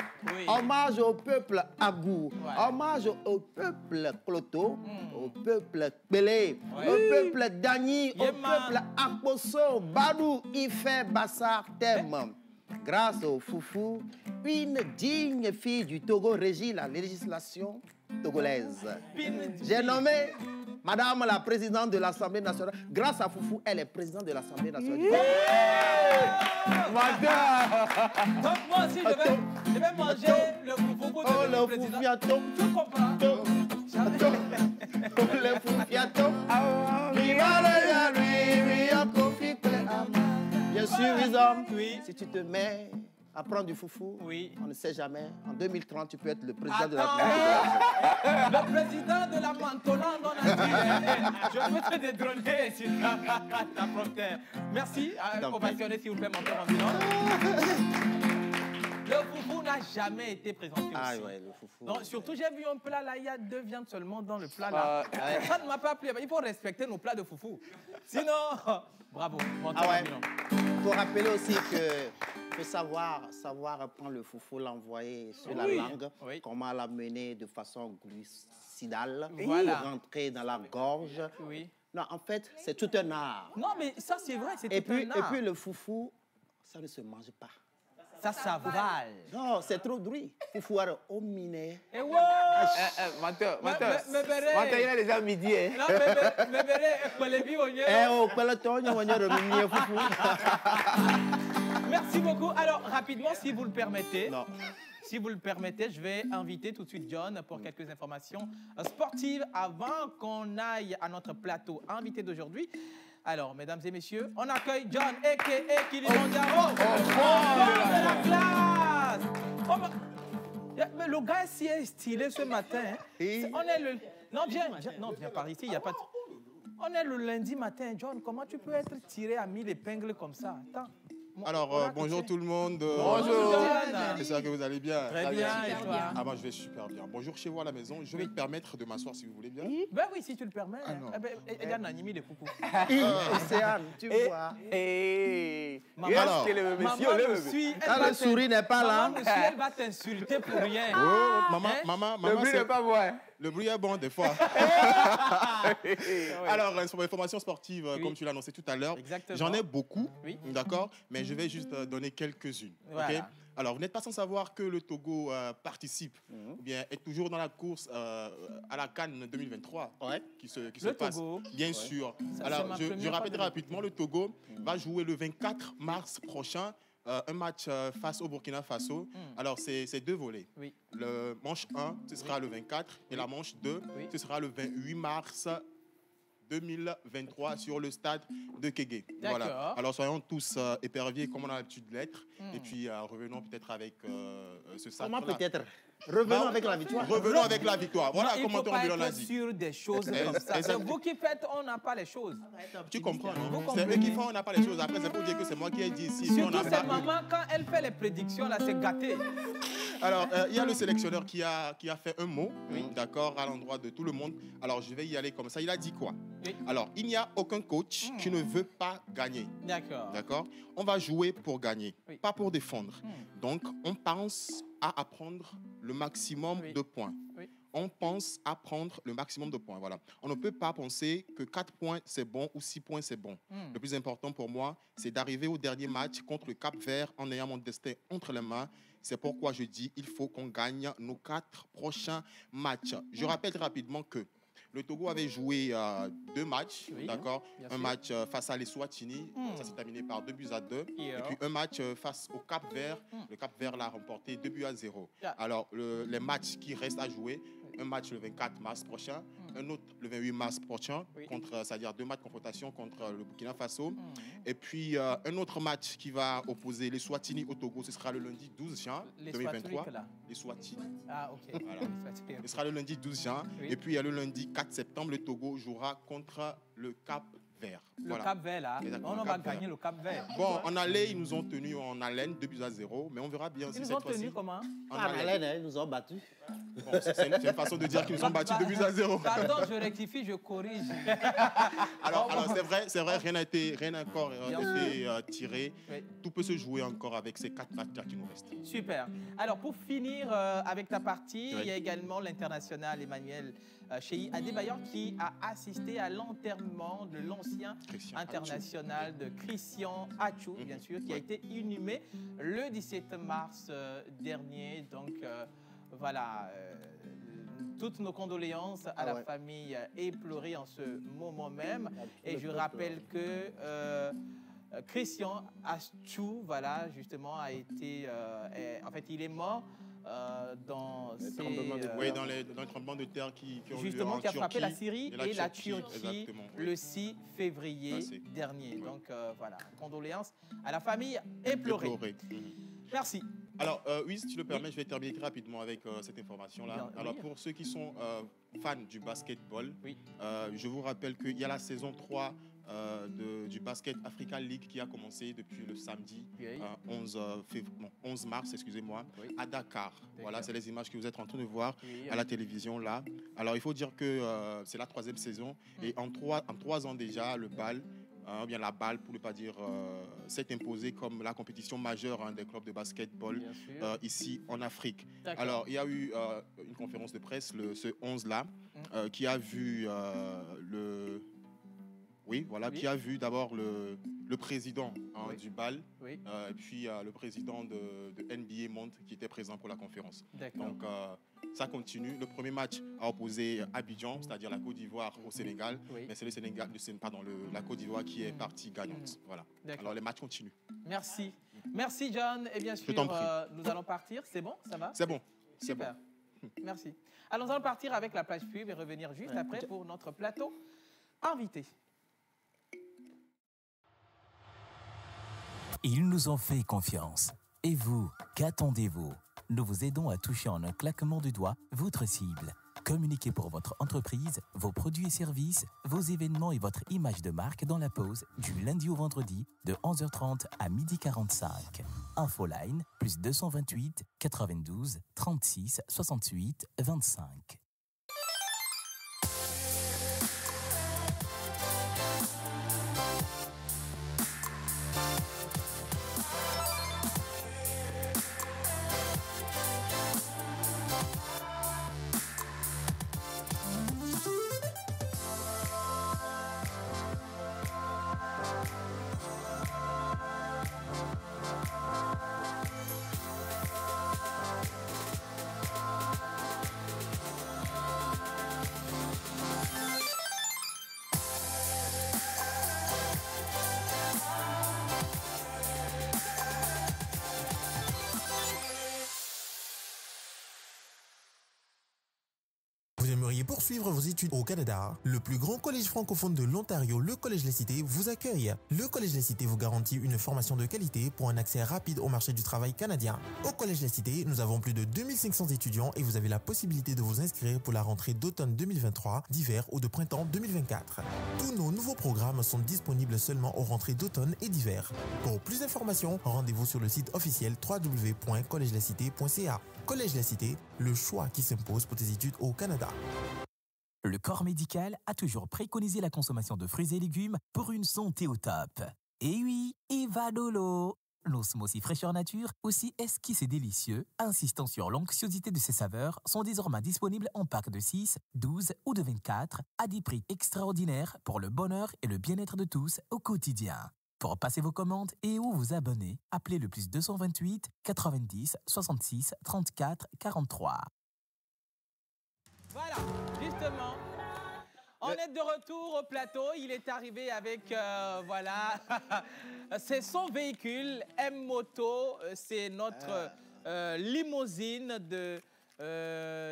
hommage au peuple Agou, hommage au peuple Kloto, au peuple Kbélé, au peuple Dani, au peuple Akposo, Badou, Ifé, Bassar, Tem. Grâce au foufou, une digne fille du Togo régit la législation togolaise. J'ai nommé Madame la présidente de l'Assemblée nationale. Grâce à Foufou, elle est présidente de l'Assemblée nationale. Donc moi aussi, je vais manger le foufou pour le président. Tu comprends? Le foufiato. Bien sûr, les hommes, si tu te mets à prendre du foufou, on ne sait jamais. En 2030, tu peux être le président de la République. Le président de la Mantolande, on a dit. Je peux te détrôner sur ta frontière. Merci. Ovationner, s'il vous plaît, mon père Le foufou n'a jamais été présenté aussi. Ah ouais, le foufou. Donc, surtout, j'ai vu un plat là, il y a 2 viandes seulement dans le plat là. Ça ne m'a pas plu. Il faut respecter nos plats de foufou. Sinon, bravo. Il faut rappeler aussi que savoir prendre le foufou, l'envoyer sur la langue, comment l'amener de façon glucidale, rentrer dans la gorge. Non, en fait, c'est tout un art. Non, mais ça, c'est vrai, c'est tout un art. Et puis, le foufou, ça ne se mange pas. Ça s'avale. Non, c'est trop bruit. Foufou a au miné. Eh ouais! Menteur, il est déjà midi. Non, mais merci beaucoup. Alors, rapidement, si vous le permettez. Non. Si vous le permettez, je vais inviter tout de suite John pour quelques informations sportives avant qu'on aille à notre plateau invité d'aujourd'hui. Alors, mesdames et messieurs, on accueille John, a.k.a. Kilimanjaro. De la classe. Mais le gars si est stylé ce matin. On est le... Non, viens par ici, il n'y a pas de... On est le lundi matin, John. Comment tu peux être tiré à 1000 épingles comme ça? Attends. Alors, bonjour tout le monde. Bonjour. J'espère que vous allez bien. Très bien, et toi? Ah, moi, je vais super bien. Bonjour chez vous à la maison. Je vais me permettre de m'asseoir si vous voulez bien. Ben oui, si tu le permets. Il y a un animé de coucou. Océane, tu vois. Maman, le suit. Le souris n'est pas là. Maman, elle va t'insulter pour rien. Maman, le bruit n'est pas bon. Le bruit est bon des fois. Alors, information sportive, comme tu l'as annoncé tout à l'heure, j'en ai beaucoup, d'accord, mais je vais juste donner quelques-unes. Okay? Alors, vous n'êtes pas sans savoir que le Togo participe, ou bien est toujours dans la course à la CAN 2023, qui se passe. Togo. Bien sûr. Alors, je rappelle rapidement, le Togo va jouer le 24 mars prochain un match face au Burkina Faso. Alors, c'est 2 volets. Le manche 1, ce sera le 24, et la manche 2, ce sera le 28 mars 2023 sur le stade de Kégué. Voilà. Alors, soyons tous éperviers comme on a l'habitude de l'être. Et puis, revenons peut-être avec ce sacre-là. Comment peut-être? Revenons avec la victoire. Revenons avec la victoire. Voilà comment on l'a dit. Sur des choses comme ça. C'est vous qui faites, on n'a pas les choses. Tu comprends, non? C'est eux qui font, on n'a pas les choses. Après, c'est pour dire que c'est moi qui ai dit ici. Surtout cette maman, quand elle fait les prédictions, là, c'est gâté. Alors, il y a le sélectionneur qui a fait un mot, d'accord, à l'endroit de tout le monde. Alors, je vais y aller comme ça. Il a dit quoi? Alors, il n'y a aucun coach qui ne veut pas gagner. D'accord. On va jouer pour gagner, pas pour défendre. Donc, on pense à apprendre le maximum de points. On pense à prendre le maximum de points. Voilà. On ne peut pas penser que 4 points, c'est bon ou 6 points, c'est bon. Le plus important pour moi, c'est d'arriver au dernier match contre le Cap-Vert en ayant mon destin entre les mains. C'est pourquoi je dis il faut qu'on gagne nos 4 prochains matchs. Je rappelle rapidement que le Togo avait joué 2 matchs, d'accord. Un match face à l'Eswatini, ça s'est terminé par 2-2. Et puis un match face au Cap-Vert. Le Cap-Vert l'a remporté 2-0. Alors, les matchs qui restent à jouer, un match le 24 mars prochain, un autre le 28 mars prochain, c'est-à-dire 2 matchs de confrontation contre le Burkina Faso. Et puis un autre match qui va opposer les Swatini au Togo, ce sera le lundi 12 juin 2023. Les Swatini. Ah, ok. Voilà. Ce sera le lundi 12 juin. Et puis le lundi 4 septembre, le Togo jouera contre le Cap Vert. Le Cap Vert, là. On va gagner le Cap Vert. Bon, en aller, ils nous ont tenus en haleine, 2-0, mais on verra bien si cette fois-ci... Ils nous ont tenus comment? En haleine, ils nous ont battus. Bon, c'est une façon de dire qu'ils nous ont battus 2-0. Pardon, je rectifie, je corrige. Alors c'est vrai, rien n'a encore été tiré. Oui. Tout peut se jouer encore avec ces 4 matchs qui nous restent. Super. Alors, pour finir avec ta partie, il y a également l'international Emmanuel Cheyi Adebayor qui a assisté à l'enterrement de l'ancien international de Christian Atchou, bien sûr, qui a été inhumé le 17 mars dernier. Donc, voilà, toutes nos condoléances à la famille éplorée en ce moment même. Et je rappelle que Christian Atchou, voilà, justement, a été... en fait, il est mort dans les tremblements de terre qui ont justement eu qui a frappé la Syrie et la Turquie le 6 février dernier. Oui. Donc voilà, condoléances à la famille éplorée. Merci. Alors oui, si tu le permets, je vais terminer très rapidement avec cette information-là. Alors pour ceux qui sont fans du basketball, je vous rappelle qu'il y a la saison 3 du Basket Africa League qui a commencé depuis le samedi 11 mars, excusez-moi, à Dakar. Voilà, c'est les images que vous êtes en train de voir à la télévision là. Alors il faut dire que c'est la 3e saison et en 3 ans déjà, le BAL, bien la BAL pour ne pas dire, s'est imposée comme la compétition majeure des clubs de basketball ici en Afrique. Alors il y a eu une conférence de presse ce 11 là qui a vu qui a vu d'abord le président du BAL et puis le président de NBA Monde qui était présent pour la conférence. Donc ça continue. Le premier match a opposé Abidjan, c'est-à-dire la Côte d'Ivoire au Sénégal, mais c'est la Côte d'Ivoire qui est partie gagnante. Voilà. Alors les matchs continuent. Merci. Merci John. Et bien sûr, nous allons partir. C'est bon? Ça va? C'est bon. Super. Merci. Alors nous allons partir avec la plage pub et revenir juste après pour notre plateau invité. Ils nous ont fait confiance. Et vous, qu'attendez-vous? Nous vous aidons à toucher en un claquement de doigts votre cible. Communiquez pour votre entreprise, vos produits et services, vos événements et votre image de marque dans la pause du lundi au vendredi de 11h30 à 12h45. Infoline +228 92 36 68 25. Vous aimeriez poursuivre vos études au Canada? Le plus grand collège francophone de l'Ontario, le Collège La Cité, vous accueille. Le Collège La Cité vous garantit une formation de qualité pour un accès rapide au marché du travail canadien. Au Collège La Cité, nous avons plus de 2500 étudiants et vous avez la possibilité de vous inscrire pour la rentrée d'automne 2023, d'hiver ou de printemps 2024. Tous nos nouveaux programmes sont disponibles seulement aux rentrées d'automne et d'hiver. Pour plus d'informations, rendez-vous sur le site officiel www.collegelacité.ca. Collège La Cité, le choix qui s'impose pour tes études au Canada. Le corps médical a toujours préconisé la consommation de fruits et légumes pour une santé au top. Et oui, Evadolo, nos smoothies fraîcheur nature, aussi esquisses et délicieux, insistant sur l'onctuosité de ses saveurs, sont désormais disponibles en packs de 6, 12 ou de 24 à des prix extraordinaires pour le bonheur et le bien-être de tous au quotidien. Pour passer vos commandes et ou vous abonner, appelez le +228 90 66 34 43. Voilà, justement, on est de retour au plateau. Il est arrivé avec, voilà, c'est son véhicule, M-Moto. C'est notre limousine de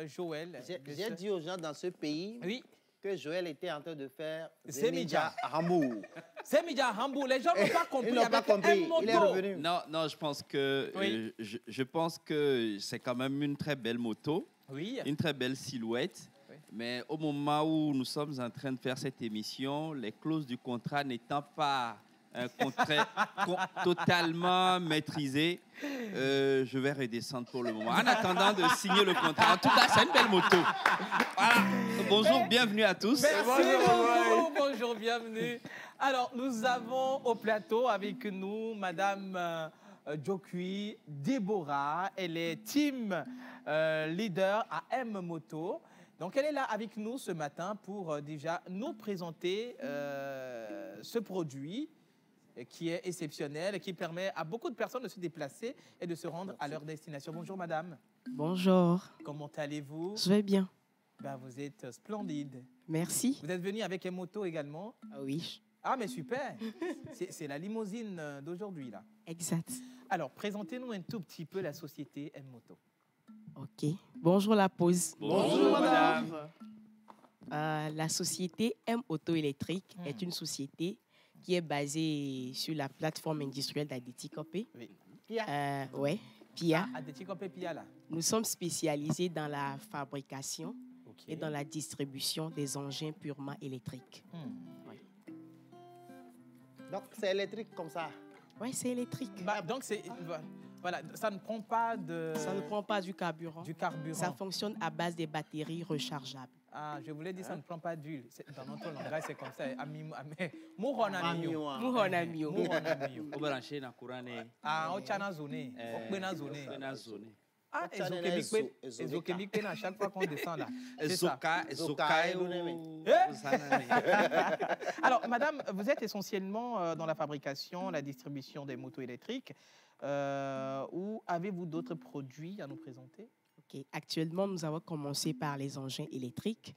Joël. J'ai dit aux gens dans ce pays que Joël était en train de faire Zemidja Hambourg. Zemidja Hambourg, les gens n'ont pas compris. Ils n'ont pas compris, il est revenu. Non, je pense que, je pense que c'est quand même une très belle moto, une très belle silhouette. Mais au moment où nous sommes en train de faire cette émission, les clauses du contrat n'étant pas un contrat totalement maîtrisé, je vais redescendre pour le moment. En attendant de signer le contrat. En tout cas, c'est une belle moto. Voilà. Bonjour, bienvenue à tous. Merci, bonjour, bienvenue. Alors, nous avons au plateau avec nous Madame Jokui Déborah. Elle est team leader à M Moto. Donc, elle est là avec nous ce matin pour déjà nous présenter ce produit qui est exceptionnel et qui permet à beaucoup de personnes de se déplacer et de se rendre à leur destination. Bonjour, madame. Bonjour. Comment allez-vous? Je vais bien. Ben, vous êtes splendide. Merci. Vous êtes venue avec une moto également? Ah oui. Ah, mais super. C'est la limousine d'aujourd'hui, là. Exact. Alors, présentez-nous un tout petit peu la société M-Moto. OK. Bonjour, la pause. Bonjour, madame. La société M-Auto électrique est une société qui est basée sur la plateforme industrielle d'Adeti-Copé. Oui. PIA. Adeti-Copé PIA, là. Nous sommes spécialisés dans la fabrication et dans la distribution des engins purement électriques. Oui. Donc, c'est électrique comme ça? Oui, c'est électrique. Bah, donc, voilà, ça ne prend pas de... Ça ne prend pas du carburant. Du carburant. Ça fonctionne à base des batteries rechargeables. Ah, je voulais dire, ça ne prend pas d'huile. Dans notre langage, c'est comme ça. Ah, on tient zone. Ah, Ezokemik à chaque fois qu'on descend là. Alors, madame, vous êtes essentiellement dans la fabrication, la distribution des motos électriques. Ou avez-vous d'autres produits à nous présenter? Okay. Actuellement, nous avons commencé par les engins électriques.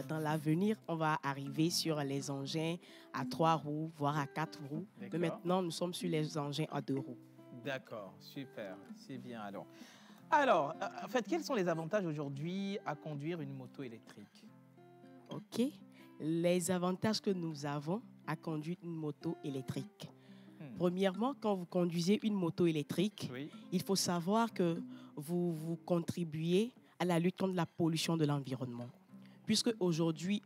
Dans l'avenir, on va arriver sur les engins à 3 roues, voire à 4 roues. Mais maintenant, nous sommes sur les engins à 2 roues. D'accord, super, c'est bien alors. Alors, en fait, quels sont les avantages aujourd'hui à conduire une moto électrique? OK. Les avantages que nous avons à conduire une moto électrique. Premièrement, quand vous conduisez une moto électrique, il faut savoir que vous contribuez à la lutte contre la pollution de l'environnement. Puisque aujourd'hui,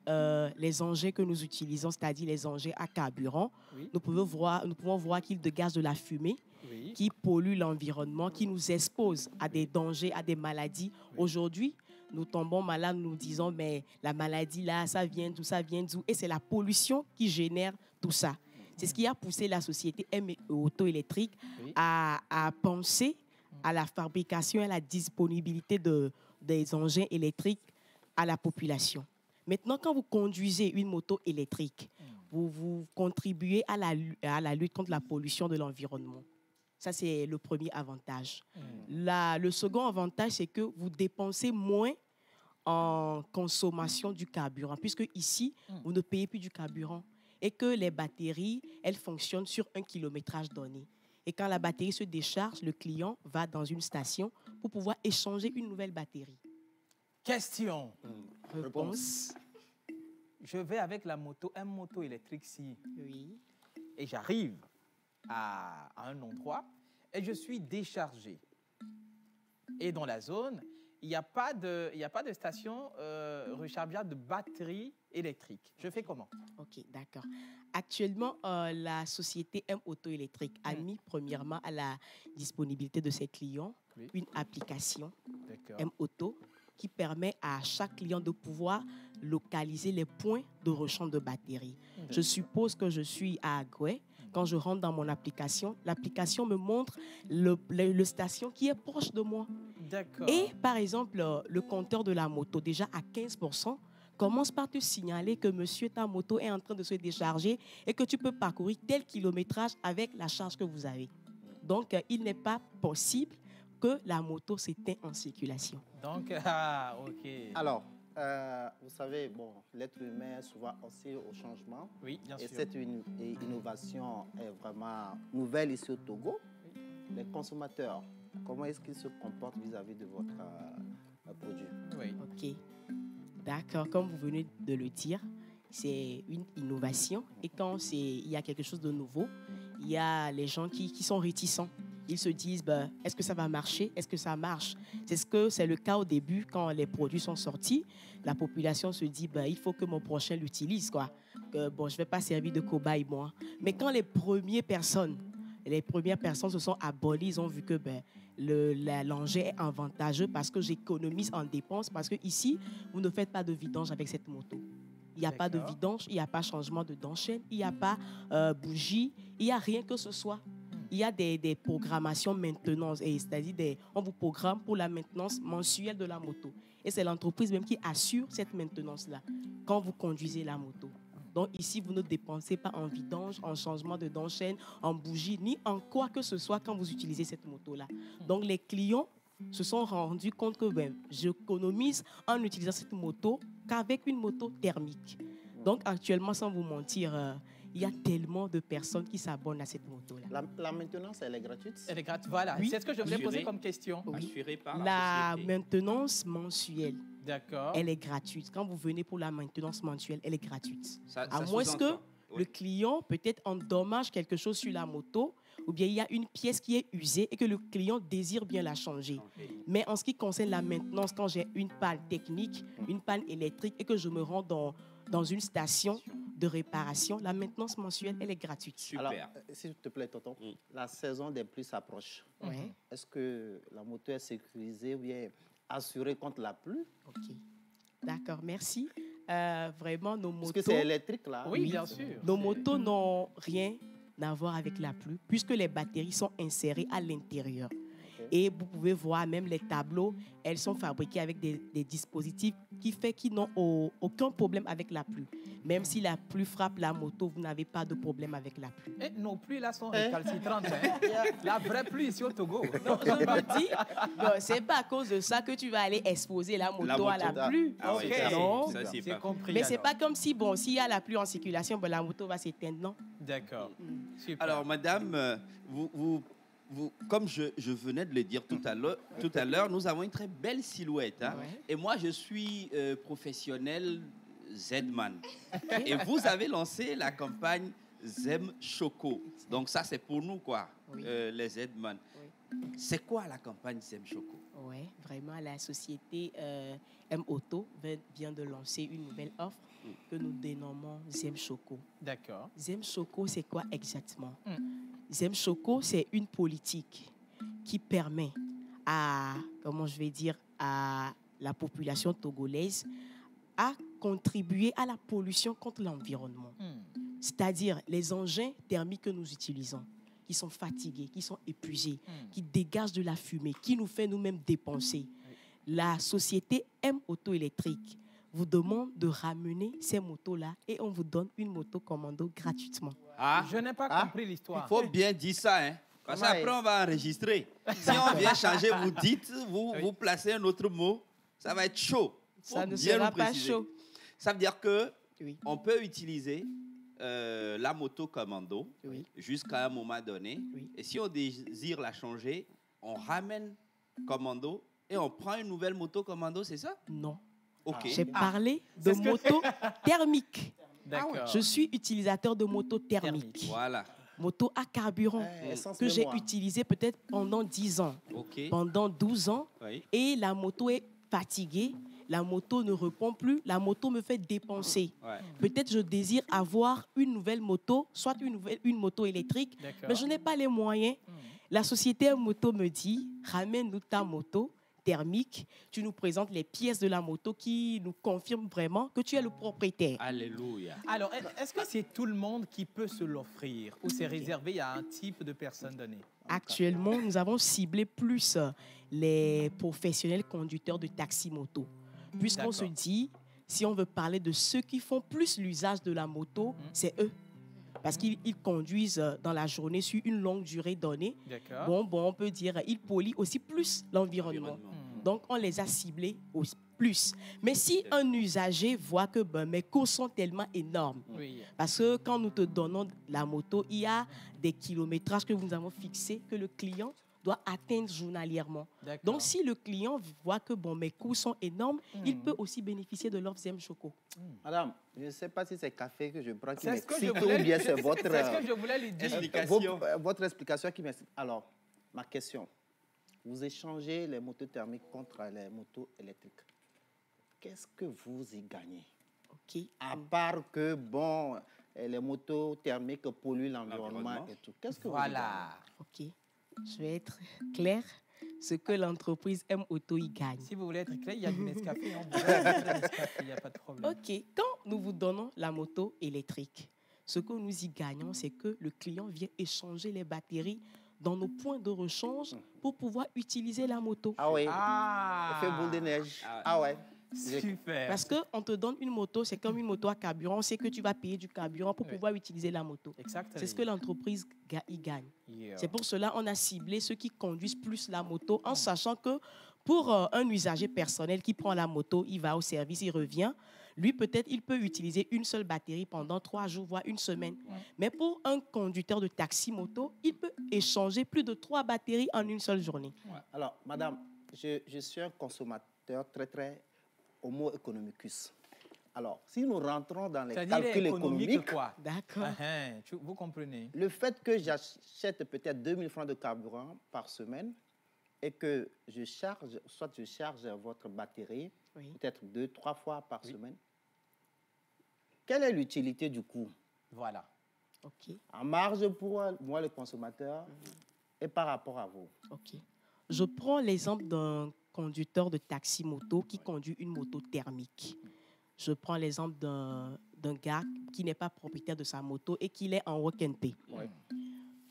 les engins que nous utilisons, c'est-à-dire les engins à carburant, nous pouvons voir qu'ils dégagent de la fumée qui pollue l'environnement, qui nous expose à des dangers, à des maladies. Aujourd'hui, nous tombons malades, nous disons, mais la maladie là, ça vient d'où, ça vient d'où? Et c'est la pollution qui génère tout ça. C'est ce qui a poussé la société M-Auto électrique à penser à la fabrication et à la disponibilité des engins électriques à la population. Maintenant, quand vous conduisez une moto électrique, vous contribuez à la lutte contre la pollution de l'environnement. Ça, c'est le premier avantage. Le second avantage, c'est que vous dépensez moins en consommation du carburant, puisque ici, vous ne payez plus du carburant. Et que les batteries, elles fonctionnent sur un kilométrage donné. Et quand la batterie se décharge, le client va dans une station pour pouvoir échanger une nouvelle batterie. Question. Réponse. Je vais avec la moto, une moto électrique ici. Oui. Et j'arrive à un endroit et je suis déchargé. Et dans la zone, il n'y a pas de station rechargeable de batterie électrique. Je fais comment? OK, d'accord. Actuellement, la société M-Auto électrique a mis premièrement à la disponibilité de ses clients une application M-Auto qui permet à chaque client de pouvoir localiser les points de rechange de batterie. Je suppose que je suis à Agoué. Quand je rentre dans mon application, l'application me montre le station qui est proche de moi. Et par exemple, le compteur de la moto, déjà à 15%, commence par te signaler que monsieur, ta moto est en train de se décharger et que tu peux parcourir tel kilométrage avec la charge que vous avez. Donc, il n'est pas possible que la moto s'éteint en circulation. Donc, OK. Alors, vous savez, bon, l'être humain est souvent aussi au changement. Oui, bien sûr. Et cette innovation est vraiment nouvelle ici au Togo. Les consommateurs, comment est-ce qu'ils se comportent vis-à-vis de votre produit? Oui. OK. D'accord, comme vous venez de le dire, c'est une innovation. Et quand il y a quelque chose de nouveau, il y a les gens qui sont réticents. Ils se disent, est-ce que ça va marcher? Est-ce que ça marche? C'est le cas au début, quand les produits sont sortis. La population se dit, il faut que mon prochain l'utilise, quoi. Je ne vais pas servir de cobaye, moi. Mais quand les premières personnes se sont abonnées, ils ont vu que l'engin est avantageux parce que j'économise en dépenses, parce que ici, vous ne faites pas de vidange avec cette moto. Il n'y a pas de vidange, il n'y a pas changement de d'enchaîne, il n'y a pas bougie, il n'y a rien que ce soit. Il y a des programmations maintenance, c'est-à-dire on vous programme pour la maintenance mensuelle de la moto. Et c'est l'entreprise même qui assure cette maintenance-là quand vous conduisez la moto. Donc ici, vous ne dépensez pas en vidange, en changement de d'enchaîne, en bougie, ni en quoi que ce soit quand vous utilisez cette moto-là. Donc les clients se sont rendus compte que j'économise en utilisant cette moto qu'avec une moto thermique. Donc actuellement, sans vous mentir, il y a tellement de personnes qui s'abonnent à cette moto-là. La maintenance, elle est gratuite? Elle est gratuite, voilà. Oui. C'est ce que je voulais poser comme question. Oui. Assurée par la maintenance mensuelle, d'accord, elle est gratuite. Quand vous venez pour la maintenance mensuelle, elle est gratuite. À moins que le client peut-être endommage quelque chose sur la moto, ou bien il y a une pièce qui est usée et que le client désire bien la changer. Okay. Mais en ce qui concerne la maintenance, quand j'ai une panne technique, une panne électrique et que je me rends dans une station de réparation, la maintenance mensuelle, elle est gratuite. Super. Alors, s'il te plaît, tonton, la saison des pluies s'approche. Est-ce que la moto est sécurisée ou bien assurée contre la pluie? Ok. D'accord, merci. Vraiment, nos motos... Est-ce que c'est électrique, là? Oui, bien sûr. Nos motos n'ont rien à voir avec la pluie, puisque les batteries sont insérées à l'intérieur. Et vous pouvez voir même les tableaux, elles sont fabriquées avec des dispositifs qui n'ont aucun problème avec la pluie. Même si la pluie frappe la moto, vous n'avez pas de problème avec la pluie. Et nos pluies là sont récalcitrantes. La vraie pluie ici au Togo. Non, je me dis, c'est pas à cause de ça que tu vas aller exposer la moto à la pluie. Ah, okay. Non, ça, c'est compris. Mais c'est pas comme si, s'il y a la pluie en circulation, la moto va s'éteindre, non? D'accord. Alors, madame, comme je venais de le dire tout à l'heure, nous avons une très belle silhouette. Hein? Ouais. Et moi, je suis professionnel Z-Man. Okay. Et vous avez lancé la campagne Zem Choco. Donc ça, c'est pour nous, quoi, oui. Les Z-Man. Oui. C'est quoi la campagne Zem Choco? Oui, vraiment, la société M-Auto vient de lancer une nouvelle offre que nous dénommons Zem Choco. D'accord. Zem Choco, c'est quoi exactement? Zem Choco, c'est une politique qui permet à la population togolaise à contribuer à la pollution contre l'environnement. C'est-à-dire les engins thermiques que nous utilisons, qui sont fatigués, qui sont épuisés, qui dégagent de la fumée, qui nous fait nous-mêmes dépenser. La société M-Auto électrique vous demande de ramener ces motos-là et on vous donne une moto commando gratuitement. Ah, je n'ai pas compris l'histoire. Il faut bien dire ça, hein. Parce qu'après, on va enregistrer. Si on vient changer, vous dites, vous placez un autre mot, ça va être chaud. Ça ne sera pas chaud. Ça veut dire que on peut utiliser la moto commando jusqu'à un moment donné. Et si on désire la changer, on ramène commando et on prend une nouvelle moto commando, c'est ça? Non. Okay. J'ai parlé de moto thermique. D'accord. Je suis utilisateur de moto thermique. Voilà. Moto à carburant que j'ai utilisé peut-être pendant 10 ans, pendant 12 ans. Oui. Et la moto est fatiguée. La moto ne répond plus. La moto me fait dépenser. Ouais. Peut-être je désire avoir une nouvelle moto, soit une moto électrique, mais je n'ai pas les moyens. La société moto me dit, ramène-nous ta moto thermique, tu nous présentes les pièces de la moto qui nous confirment vraiment que tu es le propriétaire. Alléluia. Alors, est-ce que c'est tout le monde qui peut se l'offrir ou c'est réservé à un type de personne donnée? Actuellement, nous avons ciblé plus les professionnels conducteurs de taxi-moto. Puisqu'on se dit, si on veut parler de ceux qui font plus l'usage de la moto, c'est eux. Parce qu'ils conduisent dans la journée sur une longue durée donnée. Bon, on peut dire, ils polluent aussi plus l'environnement. Donc, on les a ciblés plus. Mais si un usager voit que mes coûts sont tellement énormes, parce que quand nous te donnons la moto, il y a des kilométrages que nous avons fixés que le client doit atteindre journalièrement. Donc, si le client voit que mes coûts sont énormes, il peut aussi bénéficier de l'offre Zem Choco. Madame, je ne sais pas si c'est café que je prends qui m'explique ou bien c'est votre... C'est ce que je voulais lui dire. Votre explication qui m'explique. Alors, Ma question, vous échangez les motos thermiques contre les motos électriques. Qu'est-ce que vous y gagnez? Ok. À part que, bon, les motos thermiques polluent l'environnement et tout. Qu'est-ce que vous y gagnez? Ok. Je vais être claire. Ce que l'entreprise M-Auto y gagne. Si vous voulez être clair, il y a du Nescafé. Il n'y a pas de problème. Ok. Quand nous vous donnons la moto électrique, ce que nous y gagnons, c'est que le client vient échanger les batteries dans nos points de rechange pour pouvoir utiliser la moto. Ah oui. Ça fait boule de neige. Ah ouais. Super. Parce qu'on te donne une moto, c'est comme une moto à carburant. On sait que tu vas payer du carburant pour pouvoir utiliser la moto. C'est ce que l'entreprise y gagne. C'est pour cela qu'on a ciblé ceux qui conduisent plus la moto en sachant que pour un usager personnel qui prend la moto, il va au service, il revient. Lui, peut-être, il peut utiliser une seule batterie pendant 3 jours, voire une semaine. Mais pour un conducteur de taxi-moto, il peut échanger plus de 3 batteries en une seule journée. Alors, madame, je suis un consommateur très homo economicus. Alors, si nous rentrons dans les calculs économiques, d'accord. Vous comprenez. Le fait que j'achète peut-être 2000 francs de carburant par semaine et que je charge votre batterie peut-être 2-3 fois par semaine, quelle est l'utilité du coût? Voilà. Ok. En marge pour moi, le consommateur, et par rapport à vous. Ok. Je prends l'exemple d'un conducteur de taxi-moto qui conduit une moto thermique. Je prends l'exemple d'un gars qui n'est pas propriétaire de sa moto et qui est en work and pay.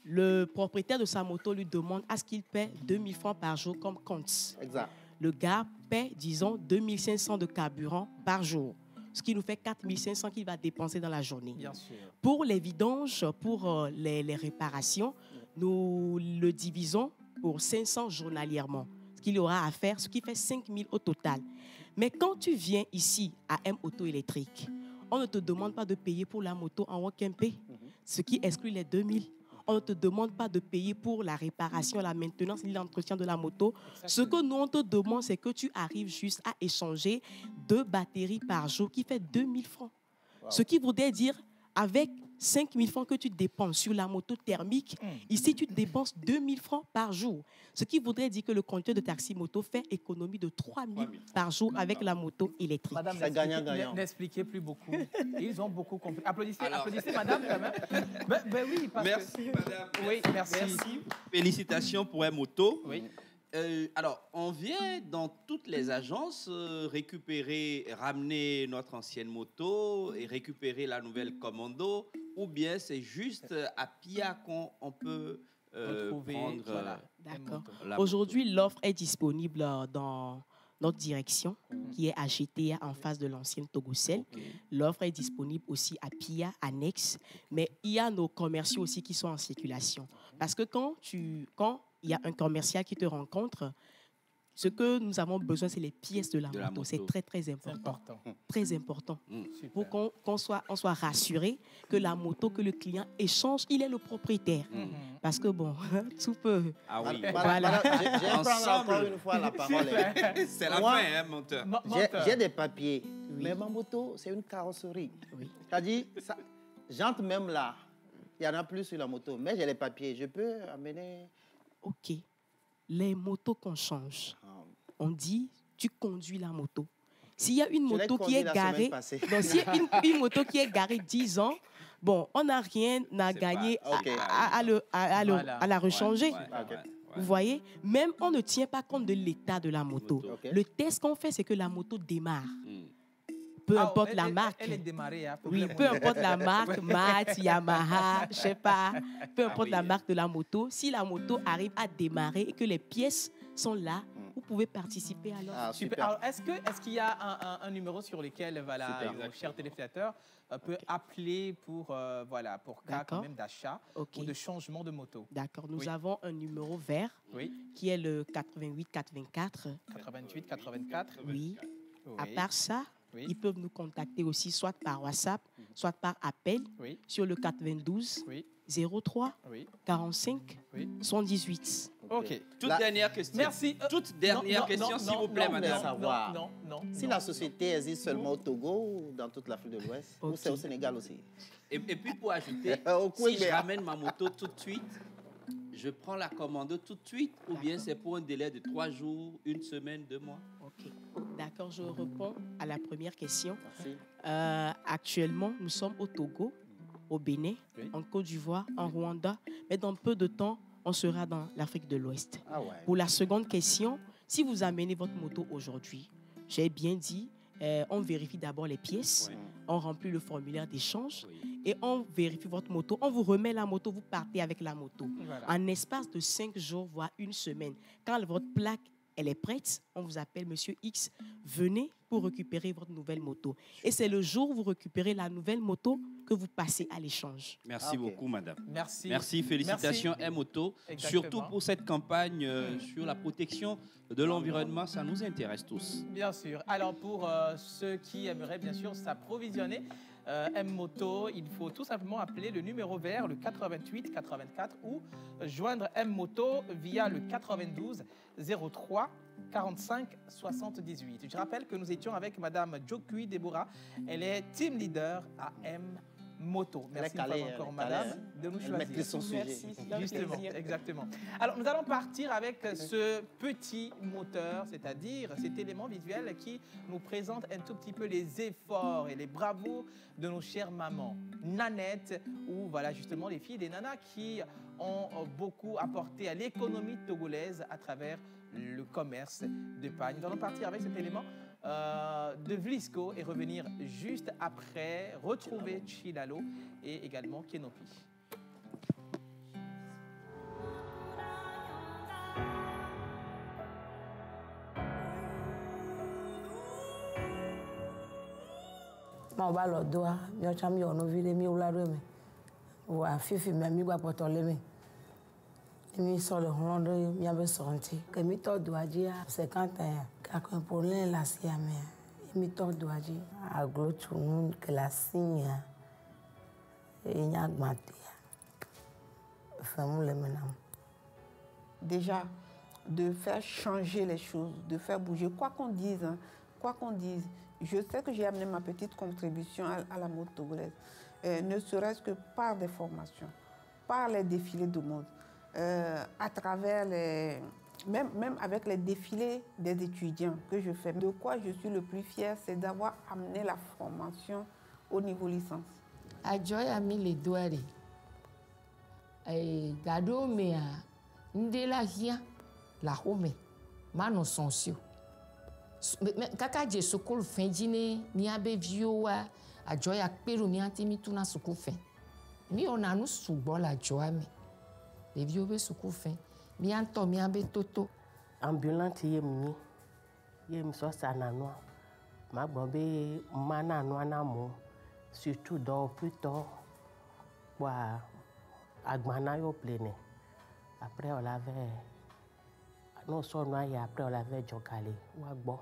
Le propriétaire de sa moto lui demande à ce qu'il paie 2000 francs par jour comme compte. Exact. Le gars paie, disons, 2500 de carburant par jour, ce qui nous fait 4500 qu'il va dépenser dans la journée. Bien sûr. Pour les vidanges, pour les réparations, nous le divisons pour 500 journalièrement, ce qu'il aura à faire, ce qui fait 5000 au total. Mais quand tu viens ici à M-Auto électrique, on ne te demande pas de payer pour la moto en work and pay, ce qui exclut les 2000. On ne te demande pas de payer pour la réparation, la maintenance et l'entretien de la moto. Exactement. Ce que nous, on te demande, c'est que tu arrives juste à échanger 2 batteries par jour qui fait 2000 francs. Wow. Ce qui voudrait dire, avec 5000 francs que tu dépenses sur la moto thermique, ici, tu dépenses 2000 francs par jour. Ce qui voudrait dire que le conducteur de taxi-moto fait économie de 3000 par jour avec la moto électrique. Madame, c'est gagnant-gagnant. N'expliquez plus beaucoup. Ils ont beaucoup compris. Applaudissez madame, quand même. Oui, merci, madame. Oui, merci. Félicitations pour M-Auto. Oui. Alors, on vient dans toutes les agences ramener notre ancienne moto et récupérer la nouvelle Commando, ou bien c'est juste à Pia qu'on peut prendre D'accord. Aujourd'hui, l'offre est disponible dans notre direction, qui est à GTA en face de l'ancienne Togocel. L'offre est disponible aussi à Pia, annexe, mais il y a nos commerciaux aussi qui sont en circulation. Parce que quand il y a un commercial qui te rencontre, ce que nous avons besoin, c'est les pièces de la moto. C'est très, très important. Très important. Pour qu'on soit rassuré que la moto que le client échange, il est le propriétaire. Parce que bon, tout peut... Ah oui. Voilà. J'ai encore une fois la parole. C'est la fin, hein, monteur. J'ai des papiers, mais ma moto, c'est une carrosserie. C'est-à-dire, j'entre même là. Il y en a plus sur la moto, mais j'ai les papiers. Je peux amener... OK. Les motos qu'on change, on dit, tu conduis la moto. S'il y a une moto qui est garée, donc s'il y a une moto qui est garée 10 ans, bon, on n'a rien à gagner à la rechanger. Vous voyez, même on ne tient pas compte de l'état de la moto. Le test qu'on fait, c'est que la moto démarre. Peu importe la marque. Elle est démarrée. Oui, peu importe la marque, Mat, Yamaha, je sais pas. Peu importe la marque de la moto. Si la moto arrive à démarrer et que les pièces sont là, vous pouvez participer alors. Super. Alors, est-ce qu'il y a un numéro sur lequel nos chers téléspectateurs peuvent appeler pour cas quand même d'achat ou de changement de moto? D'accord. Nous avons un numéro vert qui est le 88 84. 88 84. Oui. À part ça, ils peuvent nous contacter aussi soit par WhatsApp, soit par appel sur le 92 03 45 78. OK. Toute dernière question. Merci. Toute dernière question, s'il vous plaît, madame. Non. Si la société existe seulement au Togo ou dans toute l'Afrique de l'Ouest, ou c'est au Sénégal aussi. Et puis pour ajouter, si je ramène ma moto tout de suite, je prends la commande tout de suite ou bien c'est pour un délai de 3 jours, 1 semaine, 2 mois? Ok, d'accord, je réponds à la première question. Actuellement, nous sommes au Togo, au Bénin, en Côte d'Ivoire, en Rwanda, mais dans peu de temps, on sera dans l'Afrique de l'Ouest. Pour la seconde question, si vous amenez votre moto aujourd'hui, j'ai bien dit, on vérifie d'abord les pièces, on remplit le formulaire d'échange et on vérifie votre moto. On vous remet la moto, vous partez avec la moto. En espace de 5 jours, voire 1 semaine, quand votre plaque elle est prête, on vous appelle Monsieur X, venez pour récupérer votre nouvelle moto. Et c'est le jour où vous récupérez la nouvelle moto que vous passez à l'échange. Merci beaucoup, madame. Merci. Merci, félicitations M-Auto, surtout pour cette campagne sur la protection de l'environnement, ça nous intéresse tous. Bien sûr. Alors pour ceux qui aimeraient bien sûr s'approvisionner, M-Moto, il faut tout simplement appeler le numéro vert, le 88 84 ou joindre M-Moto via le 92 03 45 78. Je rappelle que nous étions avec Madame Jokui Deborah. Elle est team leader à M-Moto. Merci encore, Madame, de nous choisir. Merci. Justement, exactement. Alors, nous allons partir avec ce petit moteur, c'est-à-dire cet élément visuel qui nous présente un tout petit peu les efforts et les bravos de nos chères mamans. Nanette, ou voilà justement les filles des nanas qui ont beaucoup apporté à l'économie togolaise à travers le commerce de pain. Nous allons partir avec cet élément de Vlisco et revenir juste après, retrouver Chilalo et également Kenopi. Ma ba lo doa mi o cham yo no vile mi ula re me wa fifi me mi gba poto le me mi so le hondo mi abe sonti ke mi to doaji a 50 ka ko pour la si a me mi to doaji a glo tunu ke la sinya e nya gbante famu le menam. Déjà de faire changer les choses, de faire bouger quoi qu'on dise, hein, quoi qu'on dise. Je sais que j'ai amené ma petite contribution à la mode togolaise, ne serait-ce que par des formations, par les défilés de mode, à travers les... Même avec les défilés des étudiants que je fais. De quoi je suis le plus fière, c'est d'avoir amené la formation au niveau licence. Ajoy a mis les doigts. Gado mea, ndela hia, la home, mano sonsio. Kaka je sukul fenjine mi abe viowa ajoya peru mi anti mi tuna sukul fen mi ona nu sugbo la joa mi le viobe sukul fen mi anto mi abe toto ambulante ye mi so sana no ma gbon be mana no na mo surtout dans plus tard wa agbana yo plene après on l'avait non sonno ya après on l'avait jogale wa gbo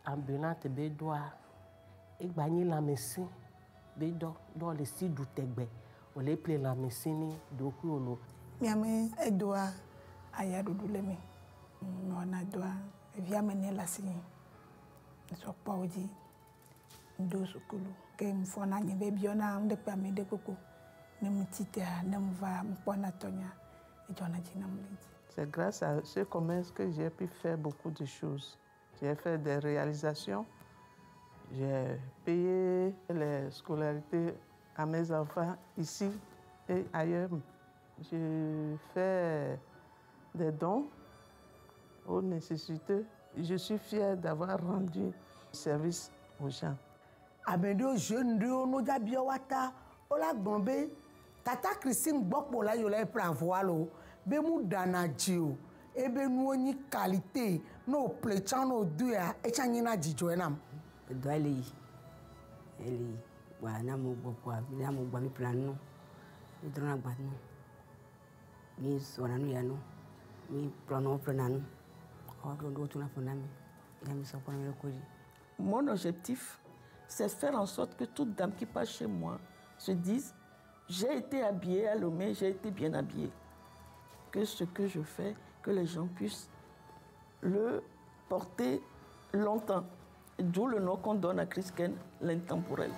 ambulante be doa igbani la médecine be do dans le site du tegbe on les play la médecine do ku olo mi ame edoa aya dudu lemi no na doa via mene la sini so pawji ndo sukulu ke mfona nyebe biona nde pa me de koko ne mtita ne mva mpona tonya e jona jina mliji. C'est grâce à ce commerce que j'ai pu faire beaucoup de choses. J'ai fait des réalisations. J'ai payé les scolarités à mes enfants ici et ailleurs. J'ai fait des dons aux nécessiteux. Je suis fière d'avoir rendu service aux gens. Abedo jeune de onoja biowata ola gombe tata Christine gbokpo la yo la pravoilo be mu danajio ebe nuoni qualité no plechano duya echanyina jijo enam do ali eli wa na mo gbokpo na mo gba mi plan no idrona gba no mi so na no ya no mi prono prenano o do tuna fonami ya mi so ko na ko. Mon objectif, c'est faire en sorte que toute dame qui passe chez moi se dise j'ai été habillée à Lomé, j'ai été bien habillée. Que ce que je fais, que les gens puissent le porter longtemps. D'où le nom qu'on donne à Chris Ken, l'intemporel.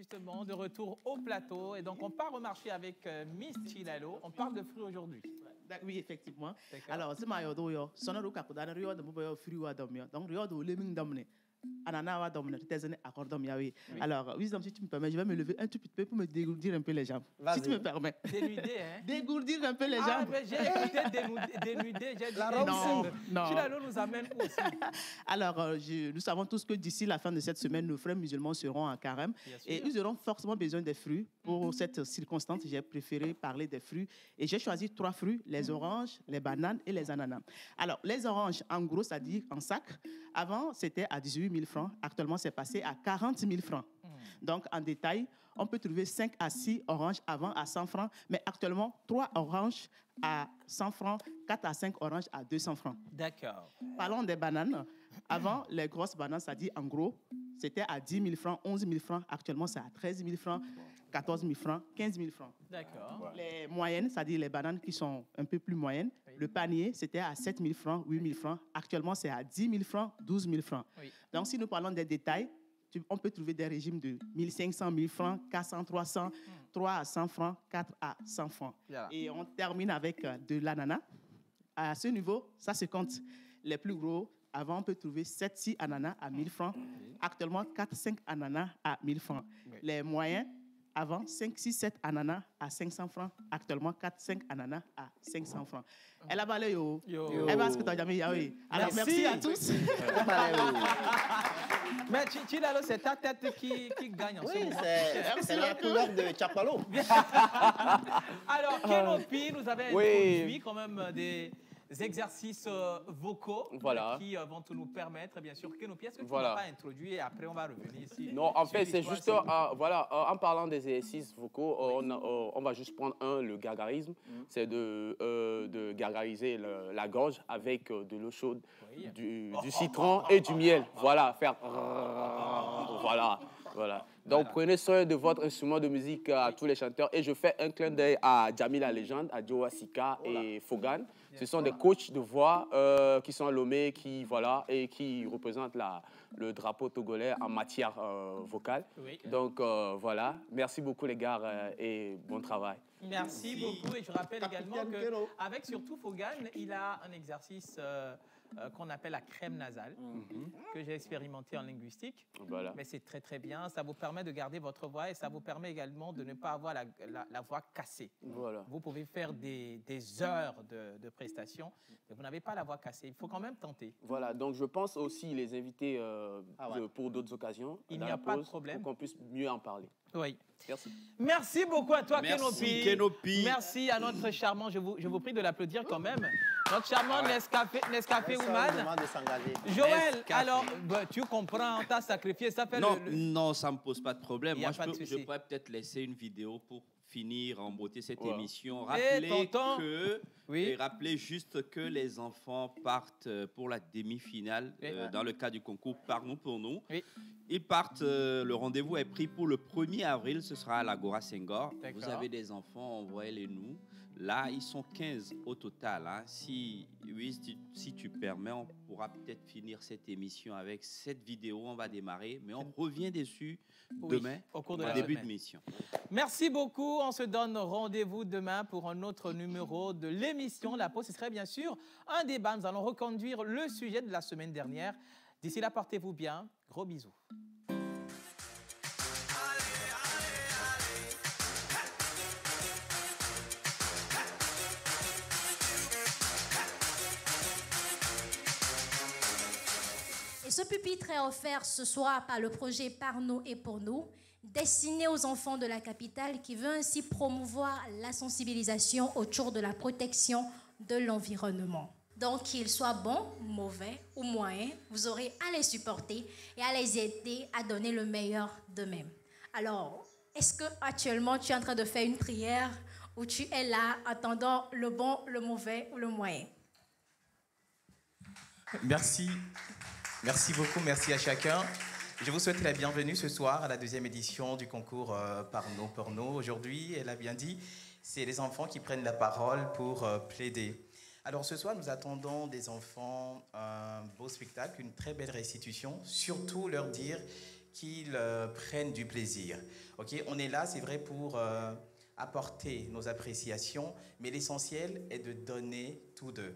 justement de retour au plateau. Et donc, on part au marché avec Miss Chilalo. On parle de fruits aujourd'hui. Oui, effectivement. Alors, c'est ma yodo yo. Sono ruka kudana rio de bubo fruits wa domio. Donc rio de leming domne. Anana wa domne. Tezene accordom yawi. Alors, Wisdom, si tu me permets, je vais me lever un tout petit peu pour me dégourdir un peu les jambes. Si tu me permets. Dénuder, hein? Dégourdir un peu les jambes. Ah, j'ai écouté dénuder. J'ai dit non. Chilalo nous amène aussi. Alors, nous savons tous que d'ici la fin de cette semaine, nos frères musulmans seront en carême. Et ils auront forcément besoin des fruits. Pour cette circonstance, j'ai préféré parler des fruits. Et j'ai choisi 3 fruits, les oranges, les bananes et les ananas. Alors, les oranges, en gros, c'est-à-dire en sac, avant, c'était à 18 000 francs. Actuellement, c'est passé à 40 000 francs. Donc, en détail, on peut trouver 5 à 6 oranges avant à 100 francs, mais actuellement, 3 oranges à 100 francs, 4 à 5 oranges à 200 francs. D'accord. Parlons des bananes. Avant, les grosses bananes, c'est-à-dire en gros, c'était à 10 000 francs, 11 000 francs. Actuellement, c'est à 13 000 francs, 14 000 francs, 15 000 francs. D'accord. Les moyennes, c'est-à-dire les bananes qui sont un peu plus moyennes, le panier, c'était à 7 000 francs, 8 000 francs. Actuellement, c'est à 10 000 francs, 12 000 francs. Oui. Donc, si nous parlons des détails, on peut trouver des régimes de 1 500, 1 000 francs, 400, 300, 3 à 100 francs, 4 à 100 francs. Voilà. Et on termine avec de l'ananas. À ce niveau, ça se compte. Les plus gros, avant, on peut trouver 7-6 ananas à 1 000 francs. Actuellement, 4-5 ananas à 1 000 francs. Les moyens, avant, 5-6-7 ananas à 500 francs. Actuellement, 4-5 ananas à 500 francs. Elle a balayé. Elle va ce que tu as jamais dit. Alors, merci à tous. Mais Chilalo, c'est ta tête qui gagne en ce moment. C'est la couleur de Chapalo. Alors, Kenopi nous avait introduit quand même des exercices vocaux qui vont nous permettre, bien sûr. Kenopi, est-ce que tu ne l'as pas introduit et après on va revenir ici? Non, en fait, c'est juste, en parlant des exercices vocaux, on va juste prendre le gargarisme. C'est de gargariser la gorge avec de l'eau chaude, du citron et du miel. Voilà, faire... Voilà. Donc, prenez soin de votre instrument de musique à tous les chanteurs. Et je fais un clin d'œil à Jamie la légende, à Joe Asika et Fogan. Ce sont des coachs de voix qui sont à Lomé, qui représentent le drapeau togolais en matière vocale. Donc, voilà. Merci beaucoup, les gars, et bon travail. Merci beaucoup. Et je rappelle également qu'avec surtout Fogan, il a un exercice... qu'on appelle la crème nasale, que j'ai expérimenté en linguistique. Voilà. Mais c'est très, très bien. Ça vous permet de garder votre voix et ça vous permet également de ne pas avoir la voix cassée. Voilà. Vous pouvez faire des heures de prestations, mais vous n'avez pas la voix cassée. Il faut quand même tenter. Voilà. Donc, je pense aussi les inviter pour d'autres occasions. Il n'y a pas de problème. Pour qu'on puisse mieux en parler. Oui. Merci. Merci beaucoup à toi, Merci, Kenopi. Merci à notre charmant, je vous prie de l'applaudir quand même, notre charmant Nescafé Woman. Joël, alors, tu comprends, tu as sacrifié, ça fait Non, ça ne me pose pas de problème. Moi, je pourrais peut-être laisser une vidéo pour finir en beauté cette émission. Rappelez juste que les enfants partent pour la demi-finale dans le cadre du concours Par nous pour nous. Ils partent, le rendez-vous est pris pour le 1er avril, ce sera à l'Agora Senghor. Vous avez des enfants, envoyez-les nous. Là, ils sont 15 au total. Hein. Si tu permets, on pourra peut-être finir cette émission avec cette vidéo. On va démarrer, mais on revient dessus demain, au cours de début de mission. Merci beaucoup. On se donne rendez-vous demain pour un autre numéro de l'émission La Pause. Ce serait bien sûr un débat. Nous allons reconduire le sujet de la semaine dernière. D'ici là, portez-vous bien. Gros bisous. Ce pupitre est offert ce soir par le projet Par nous et pour nous, destiné aux enfants de la capitale qui veut ainsi promouvoir la sensibilisation autour de la protection de l'environnement. Donc, qu'ils soient bons, mauvais ou moyens, vous aurez à les supporter et à les aider à donner le meilleur d'eux-mêmes. Alors, est-ce que actuellement tu es en train de faire une prière ou tu es là attendant le bon, le mauvais ou le moyen? Merci. Merci beaucoup, merci à chacun. Je vous souhaite la bienvenue ce soir à la 2e édition du concours Par nous, pour nous. Aujourd'hui, elle a bien dit, c'est les enfants qui prennent la parole pour plaider. Alors ce soir, nous attendons des enfants un beau spectacle, une très belle restitution. Surtout leur dire qu'ils prennent du plaisir. Okay? On est là, c'est vrai, pour apporter nos appréciations, mais l'essentiel est de donner tous deux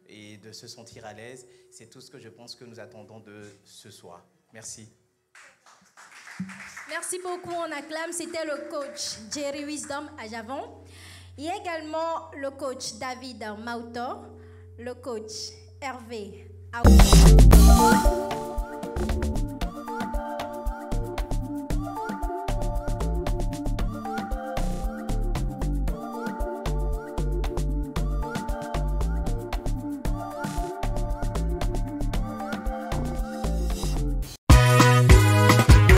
et de se sentir à l'aise. C'est tout ce que je pense que nous attendons de ce soir. Merci. Merci beaucoup, on acclame. C'était le coach Jerry Wisdom à Javon. Il y a également le coach David Mautor, le coach Hervé Aou.